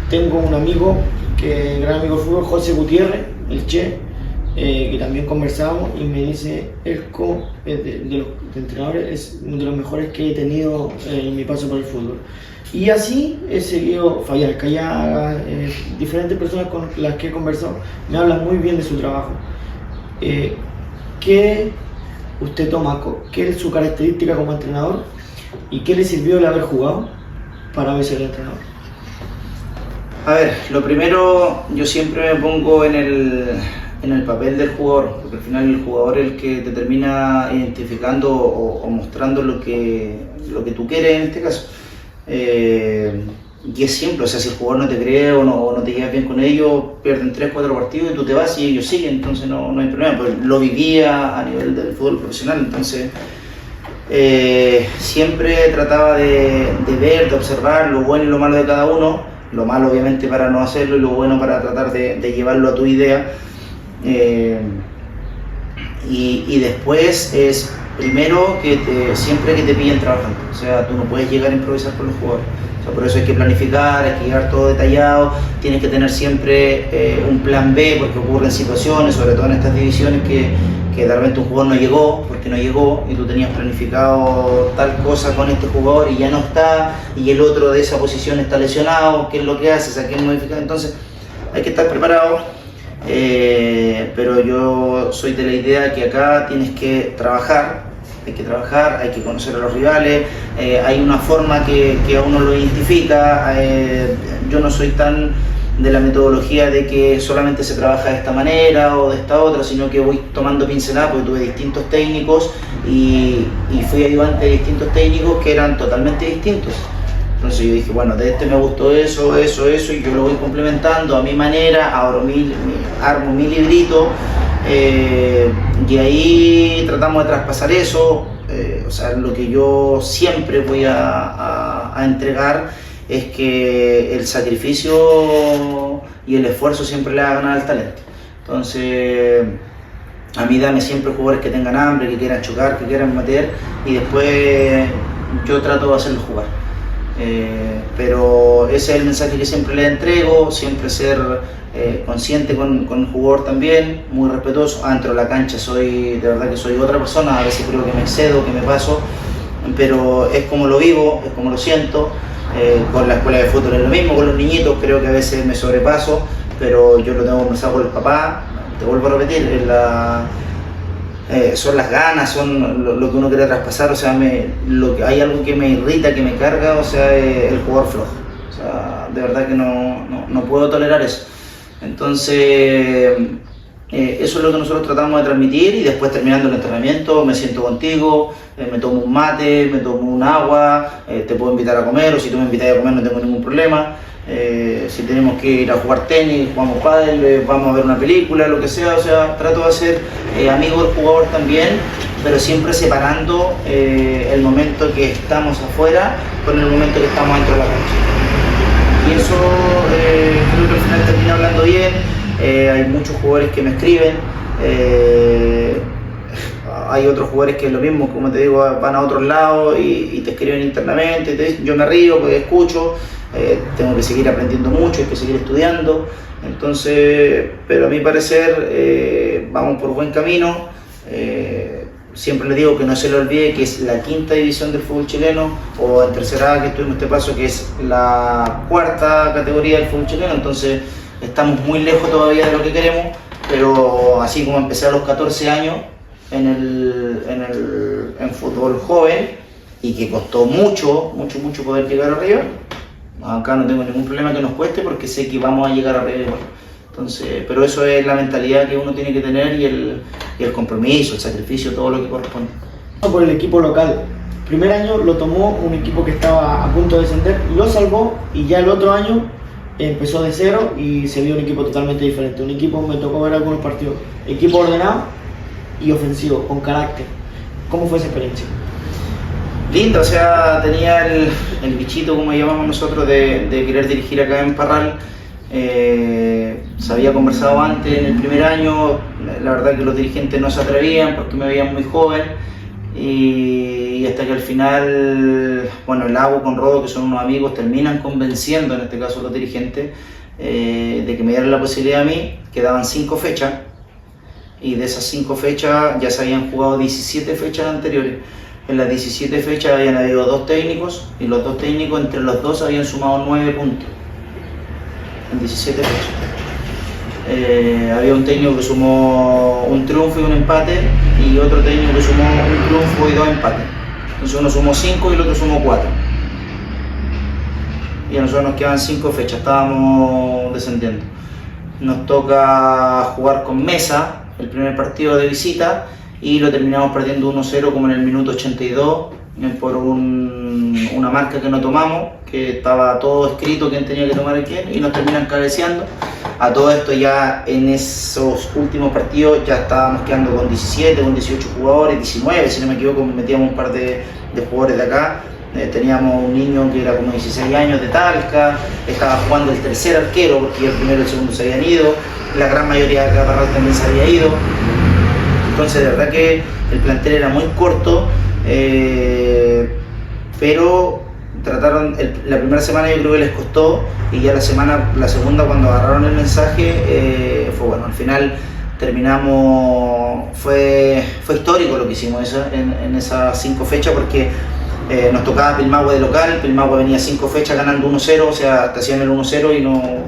Speaker 1: Tengo un amigo, que gran amigo de fútbol, José Gutiérrez, el Che, que también conversamos, y me dice, Elko, de los entrenadores, es uno de los mejores que he tenido en mi paso por el fútbol. Y así he seguido Fabián Callaga, diferentes personas con las que he conversado, me hablan muy bien de su trabajo. ¿Qué usted toma? ¿Qué es su característica como entrenador? ¿Y qué le sirvió el haber jugado para hoy ser entrenador?
Speaker 2: A ver, lo primero, yo siempre me pongo en el papel del jugador, porque al final el jugador es el que te termina identificando o mostrando lo que tú quieres en este caso. Y es simple, o sea, si el jugador no te cree o no te llevas bien con ellos, pierden 3-4 partidos y tú te vas y ellos siguen, entonces no hay problema. Pues lo vivía a nivel del fútbol profesional, entonces siempre trataba de ver, de observar lo bueno y lo malo de cada uno, lo malo obviamente para no hacerlo y lo bueno para tratar de llevarlo a tu idea. Y después es primero siempre que te pillen trabajando, o sea, tú no puedes llegar a improvisar con los jugadores, o sea, por eso hay que planificar, hay que llevar todo detallado, tienes que tener siempre un plan B, porque ocurren situaciones, sobre todo en estas divisiones, que de repente un jugador no llegó, porque no llegó, y tú tenías planificado tal cosa con este jugador y ya no está, y el otro de esa posición está lesionado, ¿qué es lo que haces? ¿A quién modificar? Entonces hay que estar preparado. Pero yo soy de la idea que acá tienes que trabajar, hay que conocer a los rivales, hay una forma que a uno lo identifica. Yo no soy tan de la metodología de que solamente se trabaja de esta manera o de esta otra, sino que voy tomando pinceladas, porque tuve distintos técnicos y fui ayudante de distintos técnicos que eran totalmente distintos. Entonces yo dije, bueno, de este me gustó eso, y yo lo voy complementando a mi manera, armo mi librito, y ahí tratamos de traspasar eso, o sea, lo que yo siempre voy a entregar, es que el sacrificio y el esfuerzo siempre le va a ganar al talento. Entonces, a mí dame siempre jugadores que tengan hambre, que quieran chocar, que quieran meter, y después yo trato de hacerlos jugar. Pero ese es el mensaje que siempre le entrego, siempre ser consciente con el jugador también, muy respetuoso. Dentro de la cancha de verdad que soy otra persona, a veces creo que me excedo, que me paso, pero es como lo vivo, es como lo siento. Con la escuela de fútbol es lo mismo, con los niñitos creo que a veces me sobrepaso, pero yo lo tengo conversado con el papá. Te vuelvo a repetir, son las ganas, son lo que uno quiere traspasar, o sea, hay algo que me irrita, que me carga, o sea, el jugador flojo. O sea, de verdad que no puedo tolerar eso. Entonces, eso es lo que nosotros tratamos de transmitir, y después, terminando el entrenamiento, me siento contigo, me tomo un mate, me tomo un agua, te puedo invitar a comer, o si tú me invitas a comer no tengo ningún problema. Si tenemos que ir a jugar tenis, jugamos pádel, vamos a ver una película, lo que sea, o sea, trato de ser amigo del jugador también, pero siempre separando el momento que estamos afuera con el momento que estamos dentro de la cancha. Y eso creo que al final termina hablando bien. Hay muchos jugadores que me escriben, hay otros jugadores que es lo mismo, como te digo, van a otros lados y te escriben internamente, yo me río porque escucho. Tengo que seguir aprendiendo mucho, hay que seguir estudiando, entonces, pero a mi parecer vamos por buen camino. Siempre le digo que no se le olvide que es la quinta división del fútbol chileno, o en tercera A que estuvimos este paso, que es la cuarta categoría del fútbol chileno, entonces estamos muy lejos todavía de lo que queremos, pero así como empecé a los 14 años en fútbol joven, y que costó mucho poder llegar arriba, acá no tengo ningún problema que nos cueste, porque sé que vamos a llegar arriba igual. Entonces, pero eso es la mentalidad que uno tiene que tener, y el compromiso, el sacrificio, todo lo que corresponde.
Speaker 1: Por el equipo local. Primer año lo tomó un equipo que estaba a punto de descender, lo salvó, y ya el otro año empezó de cero y se vio un equipo totalmente diferente. Un equipo, me tocó ver algunos partidos, equipo ordenado y ofensivo, con carácter. ¿Cómo fue esa experiencia?
Speaker 2: Lindo, o sea, tenía el bichito, como llamamos nosotros, de querer dirigir acá en Parral. Se había conversado antes en el primer año, la verdad que los dirigentes no se atrevían porque me veían muy joven, y hasta que al final, bueno, el Agua con Rodo, que son unos amigos, terminan convenciendo, en este caso los dirigentes, de que me dieran la posibilidad a mí. Quedaban 5 fechas, y de esas 5 fechas ya se habían jugado 17 fechas anteriores. En las 17 fechas habían habido 2 técnicos, y los 2 técnicos entre los dos habían sumado 9 puntos en 17 fechas. Había un técnico que sumó un triunfo y un empate, y otro técnico que sumó un triunfo y 2 empates. Entonces uno sumó 5 y el otro sumó 4. Y a nosotros nos quedaban 5 fechas, estábamos descendiendo. Nos toca jugar con Mesa el primer partido de visita, y lo terminamos perdiendo 1-0 como en el minuto 82, por una marca que no tomamos, que estaba todo escrito quién tenía que tomar a quién, y nos terminan cabeceando. A todo esto, ya en esos últimos partidos ya estábamos quedando con 17, con 18 jugadores, 19 si no me equivoco, metíamos un par de jugadores de acá. Teníamos un niño que era como 16 años de Talca, estaba jugando el tercer arquero, porque el primero y el segundo se habían ido, la gran mayoría de acá también se había ido. Entonces, de verdad que el plantel era muy corto, pero trataron, la primera semana yo creo que les costó, y ya la segunda, cuando agarraron el mensaje, fue bueno. Al final terminamos, fue histórico lo que hicimos en esas 5 fechas, porque nos tocaba Pilmahue de local. Pilmahue venía 5 fechas ganando 1-0, o sea, te hacían el 1-0 y no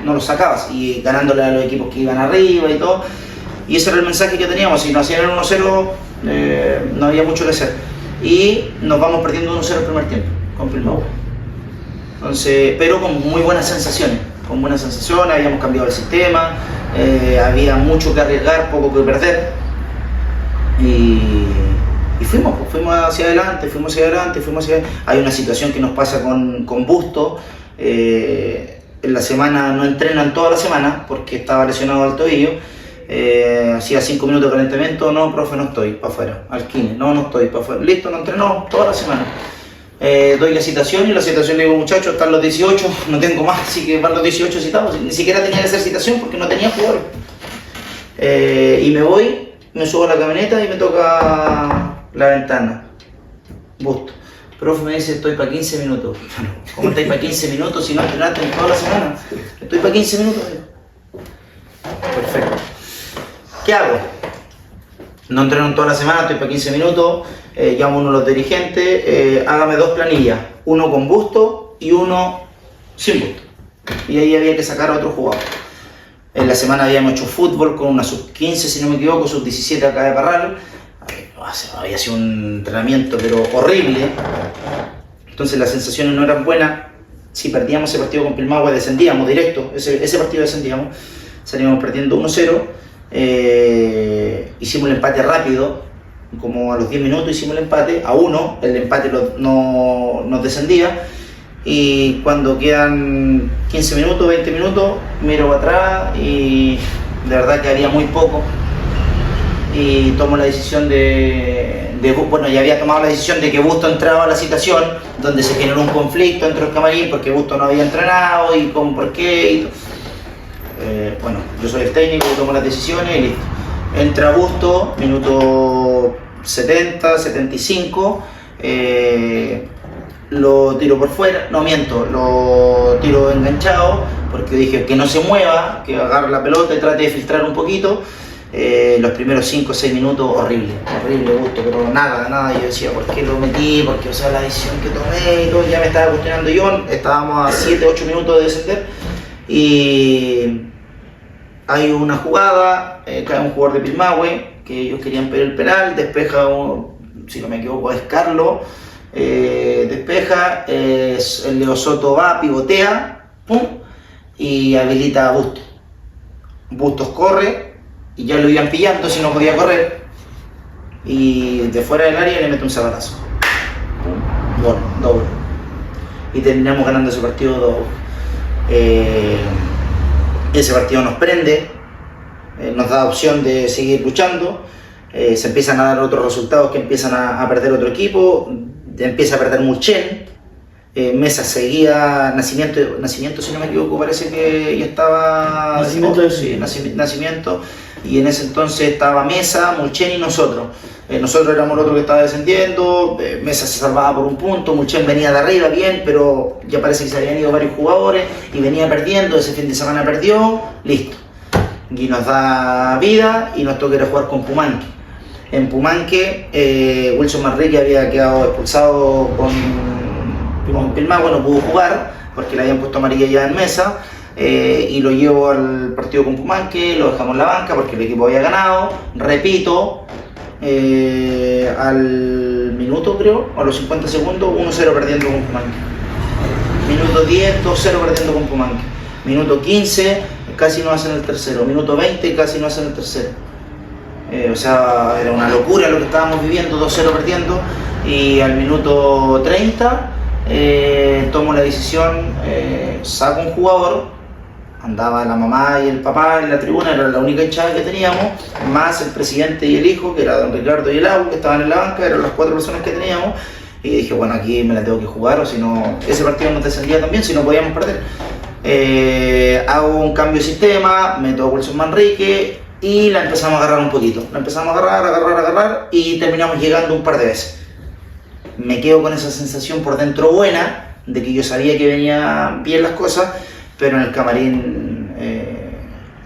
Speaker 2: lo sacabas, y ganándole a los equipos que iban arriba y todo. Y ese era el mensaje que teníamos: si nos hacían el 1-0, no había mucho que hacer. Y nos vamos perdiendo 1-0 el primer tiempo con Pilmahue. Entonces, pero con muy buenas sensaciones, habíamos cambiado el sistema, había mucho que arriesgar, poco que perder. Y fuimos hacia adelante. Hay una situación que nos pasa con Busto. En la semana no entrenan toda la semana porque estaba lesionado al tobillo. Hacía 5 minutos de calentamiento, no, profe, no estoy, para afuera, al kine, no estoy, para afuera, listo, no entrenó toda la semana. doy la citación y la citación le digo, muchachos, están los 18, no tengo más, así que van los 18 citados. Ni siquiera tenía que hacer citación porque no tenía jugadores. Y me voy, me subo a la camioneta y me toca la ventana. Busto. Profe me dice, estoy para 15 minutos. ¿Cómo estáis para 15 minutos si no entrenaste en toda la semana? Estoy para 15 minutos. Perfecto. ¿Qué hago? No entreno en toda la semana, estoy para 15 minutos. Llamo a uno de los dirigentes, hágame 2 planillas. Uno con busto y uno sin busto. Y ahí había que sacar a otro jugador. En la semana habíamos hecho fútbol con una sub-15, si no me equivoco, sub-17 acá de Parral. Había sido un entrenamiento pero horrible, entonces las sensaciones no eran buenas. Si perdíamos ese partido con Pilmahue descendíamos directo, ese partido descendíamos, salíamos perdiendo 1-0, hicimos el empate rápido, como a los 10 minutos hicimos el empate, a 1, el empate no nos descendía, y cuando quedan 15 minutos, 20 minutos, miro para atrás y de verdad que había muy poco. Y tomo la decisión bueno, ya había tomado la decisión de que Busto entraba a la citación, donde se generó un conflicto entre los camarín porque Busto no había entrenado y con por qué. Y bueno, yo soy el técnico, tomo las decisiones y listo. Entra Busto, minuto 70, 75, lo tiro por fuera, no miento, lo tiro enganchado porque dije que no se mueva, que agarre la pelota y trate de filtrar un poquito. Los primeros 5 o 6 minutos horrible Busto, pero nada, yo decía, ¿por qué lo metí? Porque, o sea, la decisión que tomé y todo, ya me estaba cuestionando yo, estábamos a 7 8 minutos de descender y hay una jugada, cae un jugador de Pilmahue, que ellos querían pedir el penal, despeja, si no me equivoco es Carlos, despeja, el Leo Soto va, pivotea, pum, y habilita a Busto. Bustos corre, y ya lo iban pillando si no podía correr, y de fuera del área le mete un zapatazo. Gol, doble. Y terminamos ganando ese partido 2-1. Ese partido nos prende, nos da opción de seguir luchando, se empiezan a dar otros resultados que empiezan a perder otro equipo, empieza a perder Mulchen, Mesa seguía, Nacimiento si no me equivoco parece que ya estaba... Nacimiento. Y en ese entonces estaba Mesa, Mulchen y nosotros. Nosotros éramos el otro que estaba descendiendo, Mesa se salvaba por un punto, Mulchen venía de arriba bien, pero ya parece que se habían ido varios jugadores y venía perdiendo, ese fin de semana perdió, listo. Y nos da vida y nos toca ir a jugar con Pumanque. En Pumanque, Wilson Manrique había quedado expulsado con Pilmahue, no pudo jugar porque le habían puesto amarilla ya en Mesa. Y lo llevo al partido con Pumanque, lo dejamos en la banca porque el equipo había ganado, repito, al minuto creo, a los 50 segundos, 1-0 perdiendo con Pumanque. Minuto 10, 2-0 perdiendo con Pumanque. Minuto 15, casi no hacen el tercero. Minuto 20, casi no hacen el tercero. O sea, era una locura lo que estábamos viviendo, 2-0 perdiendo, y al minuto 30 tomo la decisión, saco un jugador. Andaba la mamá y el papá en la tribuna, era la única hinchada que teníamos, más el presidente y el hijo, que era don Ricardo y el Abu, que estaban en la banca, eran las 4 personas que teníamos, y dije, bueno, aquí me la tengo que jugar, o si no, ese partido nos descendía también, si no podíamos perder. Hago un cambio de sistema, meto a Wilson Manrique, y la empezamos a agarrar un poquito, la empezamos a agarrar, y terminamos llegando un par de veces. Me quedo con esa sensación por dentro buena, de que yo sabía que venían bien las cosas, pero en el camarín,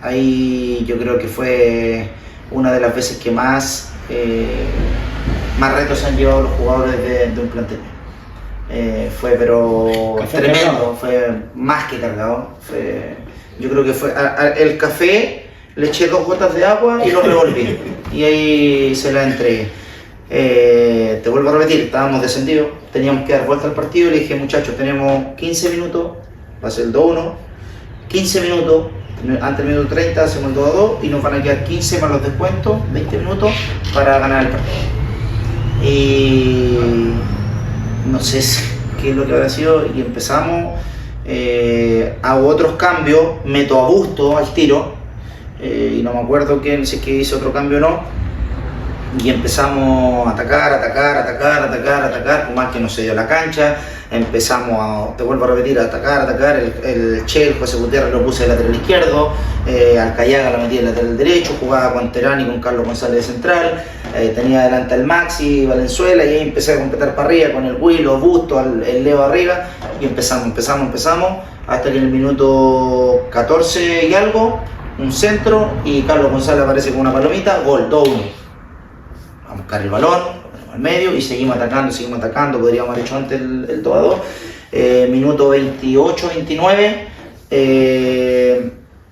Speaker 2: ahí yo creo que fue una de las veces que más retos han llevado los jugadores de un plantel. Fue pero tremendo, cargado. Fue más que cargado. Yo creo que fue el café, le eché 2 gotas de agua y lo revolví, y ahí se la entregué. Te vuelvo a repetir, estábamos descendidos, teníamos que dar vuelta al partido y le dije, muchachos, tenemos 15 minutos, va a ser el 2-1, 15 minutos, antes del minuto 30 hacemos el 2-2 y nos van a quedar 15 más los descuentos, 20 minutos para ganar el partido. Y no sé qué es lo que habrá sido, y empezamos, hago otros cambios, meto a Busto al tiro, y no me acuerdo si es que hice otro cambio o no, y empezamos a atacar, por más que no se dio la cancha, empezamos a, te vuelvo a repetir, a atacar, el Che, el José Gutiérrez lo puse de lateral izquierdo, Alcayaga lo metí de lateral derecho, jugaba con Terán y con Carlos González de central, tenía adelante al Maxi, Valenzuela, y ahí empecé a completar para arriba con el Willo, Busto, el Leo arriba, y empezamos, hasta que en el minuto 14 y algo, un centro, y Carlos González aparece con una palomita, gol, 2-1. A buscar el balón al medio y seguimos atacando, podríamos haber hecho antes el 2-2. Minuto 28-29,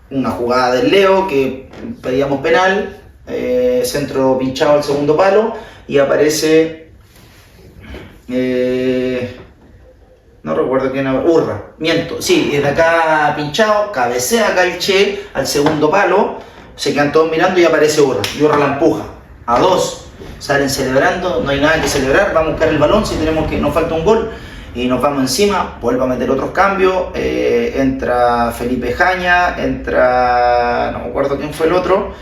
Speaker 2: una jugada del Leo que pedíamos penal, centro pinchado al segundo palo y aparece, no recuerdo quién era, Urra, miento, sí, desde acá pinchado, cabecea acá el Che al segundo palo, se quedan todos mirando y aparece Urra, y Urra la empuja a 2. Salen celebrando, no hay nada que celebrar, vamos a buscar el balón si tenemos que, nos falta un gol y nos vamos encima, vuelvo a meter otros cambios, entra Felipe Jaña, entra, no me acuerdo quién fue el otro,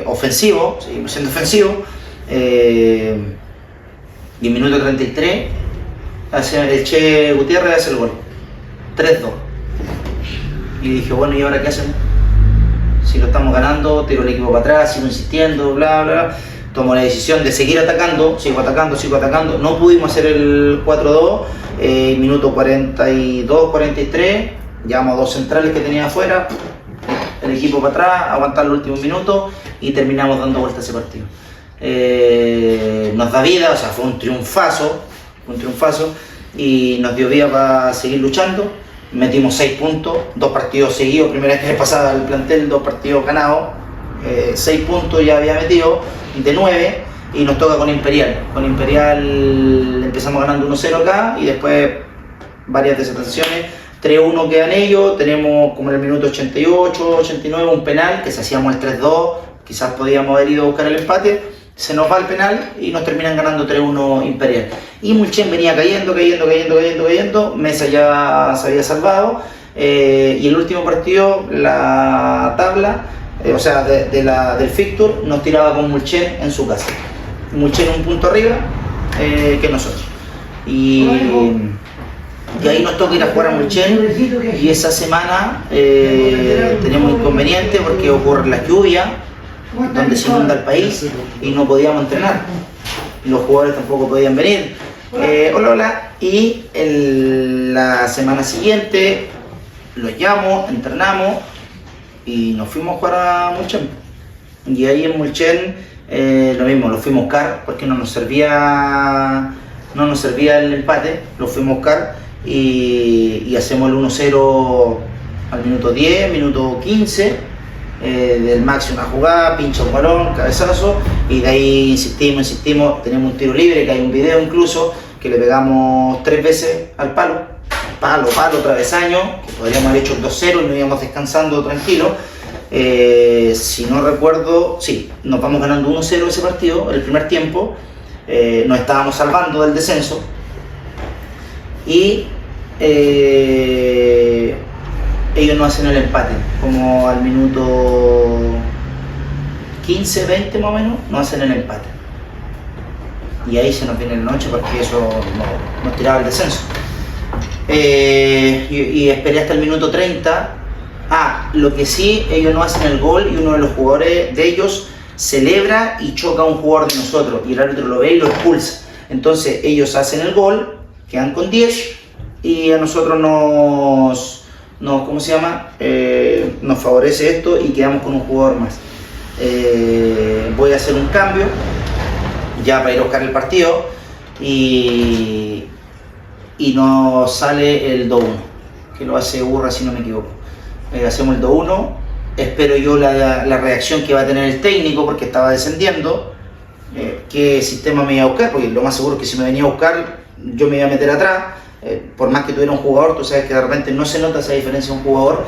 Speaker 2: ofensivo, seguimos siendo ofensivo, y en minuto 33 el Che Gutiérrez hace el gol, 3-2, y dije bueno, ¿y ahora qué hacemos? Si lo estamos ganando, tiro el equipo para atrás, sigo insistiendo, bla bla. Tomo la decisión de seguir atacando, sigo atacando, no pudimos hacer el 4-2, minuto 42-43, llevamos 2 centrales que tenía afuera, el equipo para atrás, aguantar los últimos minutos y terminamos dando vuelta a ese partido. Nos da vida, o sea, fue un triunfazo y nos dio vida para seguir luchando. Metimos 6 puntos, 2 partidos seguidos, primera vez que le pasaba al plantel, 2 partidos ganados, 6 puntos ya había metido de 9 y nos toca con Imperial. Con Imperial empezamos ganando 1-0 acá y después varias desataciones, 3-1 quedan ellos, tenemos como en el minuto 88, 89 un penal que si hacíamos el 3-2 quizás podíamos haber ido a buscar el empate, se nos va el penal y nos terminan ganando 3-1 Imperial. Y Mulchen venía cayendo, Mesa ya se había salvado, y el último partido, la tabla, o sea, del fixture, nos tiraba con Mulchen en su casa. Mulchen un punto arriba que nosotros. Y ahí nos toca ir a jugar a Mulchen, y esa semana tenemos inconveniente porque ocurre la lluvia, donde se inunda el país y no podíamos entrenar, los jugadores tampoco podían venir, hola, y la semana siguiente los llamo, entrenamos y nos fuimos a jugar a Mulchen, y ahí en Mulchen lo mismo, lo fuimos a buscar porque no nos servía el empate, lo fuimos a buscar y hacemos el 1-0 al minuto 10, minuto 15, del Maxi una jugada, pincha un balón, cabezazo, y de ahí insistimos, tenemos un tiro libre, que hay un video incluso, que le pegamos 3 veces al palo, travesaño, que podríamos haber hecho el 2-0 y nos íbamos descansando tranquilo. Si no recuerdo, sí, nos vamos ganando 1-0 ese partido, el primer tiempo, nos estábamos salvando del descenso, y ellos no hacen el empate, como al minuto 15-20 más o menos, no hacen el empate. Y ahí se nos viene la noche porque eso nos tiraba el descenso. Y esperé hasta el minuto 30. Lo que sí, ellos no hacen el gol y uno de los jugadores de ellos celebra y choca a un jugador de nosotros y el árbitro lo ve y lo expulsa. Entonces ellos hacen el gol, quedan con 10 y a nosotros nos favorece esto y quedamos con un jugador más. Voy a hacer un cambio ya para ir a buscar el partido y nos sale el 2-1, que lo hace Urra si no me equivoco. Hacemos el 2-1, espero yo la reacción que va a tener el técnico porque estaba descendiendo, qué sistema me iba a buscar, porque lo más seguro es que si me venía a buscar yo me iba a meter atrás. Por más que tuviera un jugador, tú sabes que de repente no se nota esa diferencia de un jugador,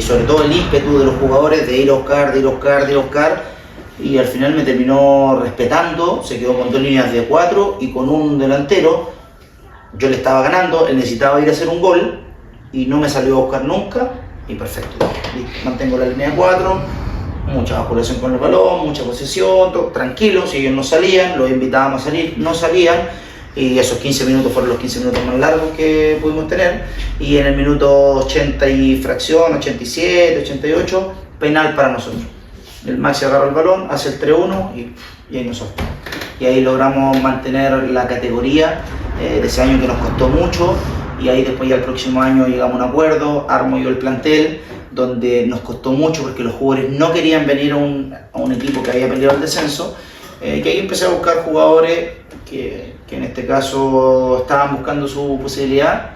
Speaker 2: sobre todo el ímpetu de los jugadores de ir a buscar, y al final me terminó respetando, se quedó con 2 líneas de 4 y con un delantero. Yo le estaba ganando, él necesitaba ir a hacer un gol y no me salió a buscar nunca, y perfecto, mantengo la línea de 4, mucha basculación con el balón, mucha posesión, todo, tranquilos, si ellos no salían, los invitábamos a salir, no salían, y esos 15 minutos fueron los 15 minutos más largos que pudimos tener, y en el minuto 80 y fracción, 87, 88, penal para nosotros. El Maxi agarra el balón, hace el 3-1 y ahí nos soltó. Y ahí logramos mantener la categoría de ese año que nos costó mucho, y ahí después ya el próximo año llegamos a un acuerdo, armo yo el plantel, donde nos costó mucho porque los jugadores no querían venir a un equipo que había peleado el descenso, que ahí empecé a buscar jugadores que en este caso estaban buscando su posibilidad.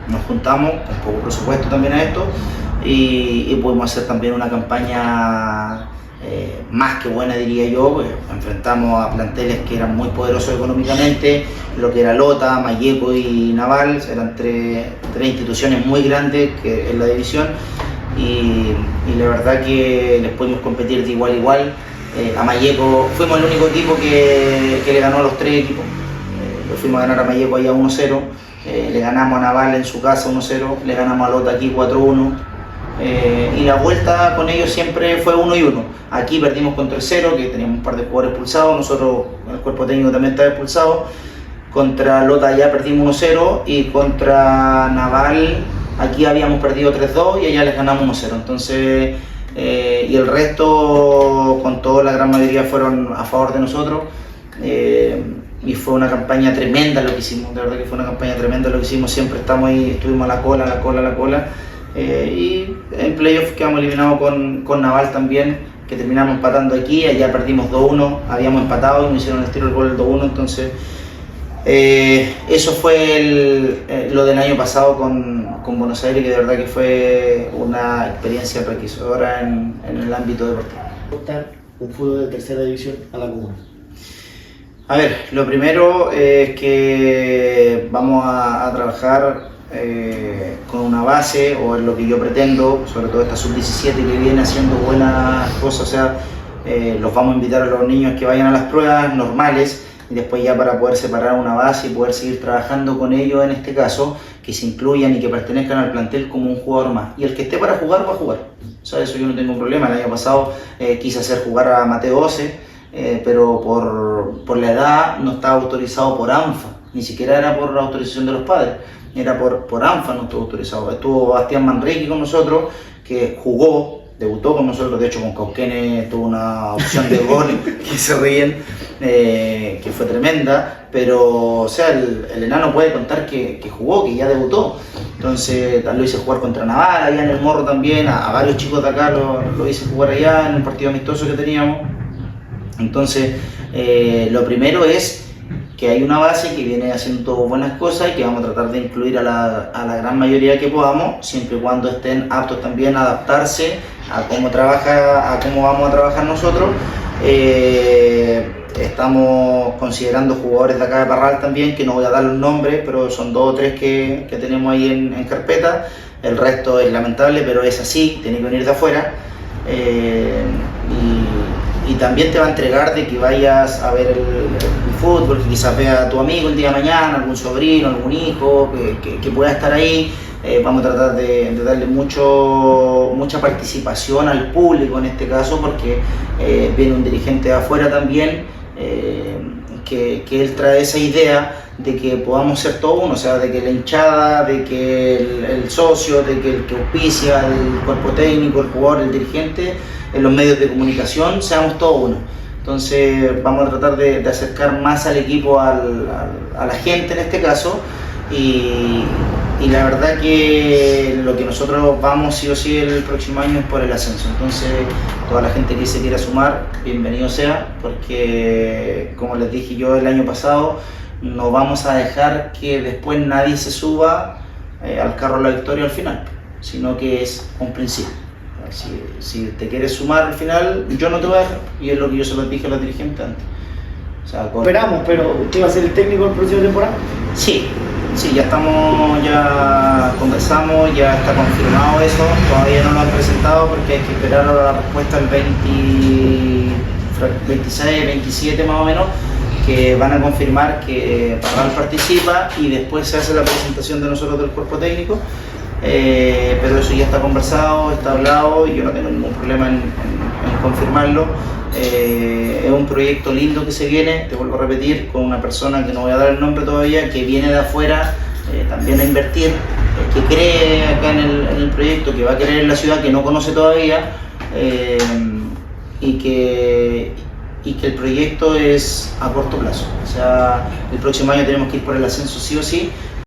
Speaker 2: Nos juntamos con poco presupuesto también a esto y pudimos hacer también una campaña más que buena, diría yo, pues enfrentamos a planteles que eran muy poderosos económicamente, lo que era Lota, Malleco y Naval, eran tres instituciones muy grandes en la división, y la verdad que les pudimos competir de igual a igual. A Malleco fuimos el único equipo que le ganó a los tres equipos, le fuimos a ganar a Malleco ahí a 1-0, le ganamos a Naval en su casa 1-0, le ganamos a Lota aquí 4-1. Y la vuelta con ellos siempre fue 1-1. Aquí perdimos contra el 0, que teníamos un par de jugadores expulsados, nosotros, el cuerpo técnico también estaba expulsado. Contra Lota ya perdimos 1-0 y contra Naval aquí habíamos perdido 3-2 y allá les ganamos 1-0. Entonces, y el resto, con toda la gran mayoría, fueron a favor de nosotros. Y fue una campaña tremenda lo que hicimos, de verdad que fue una campaña tremenda lo que hicimos, siempre estamos ahí, estuvimos a la cola. Y en playoff quedamos eliminados con Naval también, que terminamos empatando aquí, allá perdimos 2-1, habíamos empatado y nos hicieron el tiro del gol el 2-1, entonces eso fue lo del año pasado con Buenos Aires, que de verdad que fue una experiencia enriquecedora en el ámbito deportivo.
Speaker 1: Un fútbol de tercera división a la comuna.
Speaker 2: A ver, lo primero es que vamos a trabajar con una base, o es lo que yo pretendo, sobre todo esta sub-17 que viene haciendo buenas cosas, o sea, los vamos a invitar a los niños que vayan a las pruebas normales y después ya para poder separar una base y poder seguir trabajando con ellos en este caso, que se incluyan y que pertenezcan al plantel como un jugador más. Y el que esté para jugar, va a jugar. O sea, eso yo no tengo problema. El año pasado quise hacer jugar a Mateo Ose, pero por la edad no estaba autorizado por ANFA, ni siquiera era por la autorización de los padres. Era por ANFA, no estuvo autorizado. Estuvo Bastián Manrique con nosotros, que jugó, debutó con nosotros, de hecho con Cauquene tuvo una opción de gol que se ríen, que fue tremenda, pero o sea, el enano puede contar que jugó, que ya debutó. Entonces lo hice jugar contra Naval, allá en el Morro también, a varios chicos de acá lo hice jugar allá en un partido amistoso que teníamos. Entonces lo primero es que hay una base que viene haciendo buenas cosas y que vamos a tratar de incluir a la gran mayoría que podamos, siempre y cuando estén aptos también a adaptarse a cómo vamos a trabajar nosotros. Estamos considerando jugadores de acá de Parral también, que no voy a dar los nombres, pero son 2 o 3 que tenemos ahí en carpeta. El resto es lamentable, pero es así, tiene que venir de afuera. Y también te va a entregar de que vayas a ver el fútbol, que quizás vea a tu amigo el día de mañana, algún sobrino, algún hijo, que pueda estar ahí. Vamos a tratar de darle mucha participación al público en este caso, porque viene un dirigente de afuera también, que él trae esa idea de que podamos ser todo uno, o sea, de que la hinchada, de que el socio, de que el que auspicia, el cuerpo técnico, el jugador, el dirigente, en los medios de comunicación, seamos todos uno. Entonces vamos a tratar de acercar más al equipo, a la gente en este caso, y la verdad que lo que nosotros vamos sí o sí el próximo año es por el ascenso. Entonces toda la gente que se quiera sumar, bienvenido sea, porque como les dije yo el año pasado, no vamos a dejar que después nadie se suba al carro de la victoria al final, sino que es un principio. Si te quieres sumar al final, yo no te voy a dejar, y es lo que yo se lo dije a los dirigentes antes. O sea,
Speaker 1: Esperamos, pero ¿usted va a ser el técnico del próximo temporada?
Speaker 2: Sí, ya conversamos, ya está confirmado eso, todavía no lo han presentado porque hay que esperar a la respuesta el 26, 27 más o menos, que van a confirmar que Parral participa y después se hace la presentación de nosotros del cuerpo técnico. pero eso ya está conversado, está hablado y yo no tengo ningún problema en confirmarlo. Es un proyecto lindo que se viene, te vuelvo a repetir, con una persona que no voy a dar el nombre todavía, que viene de afuera también a invertir, que cree acá en el proyecto, que va a querer en la ciudad, que no conoce todavía, y que el proyecto es a corto plazo. O sea, el próximo año tenemos que ir por el ascenso sí o sí,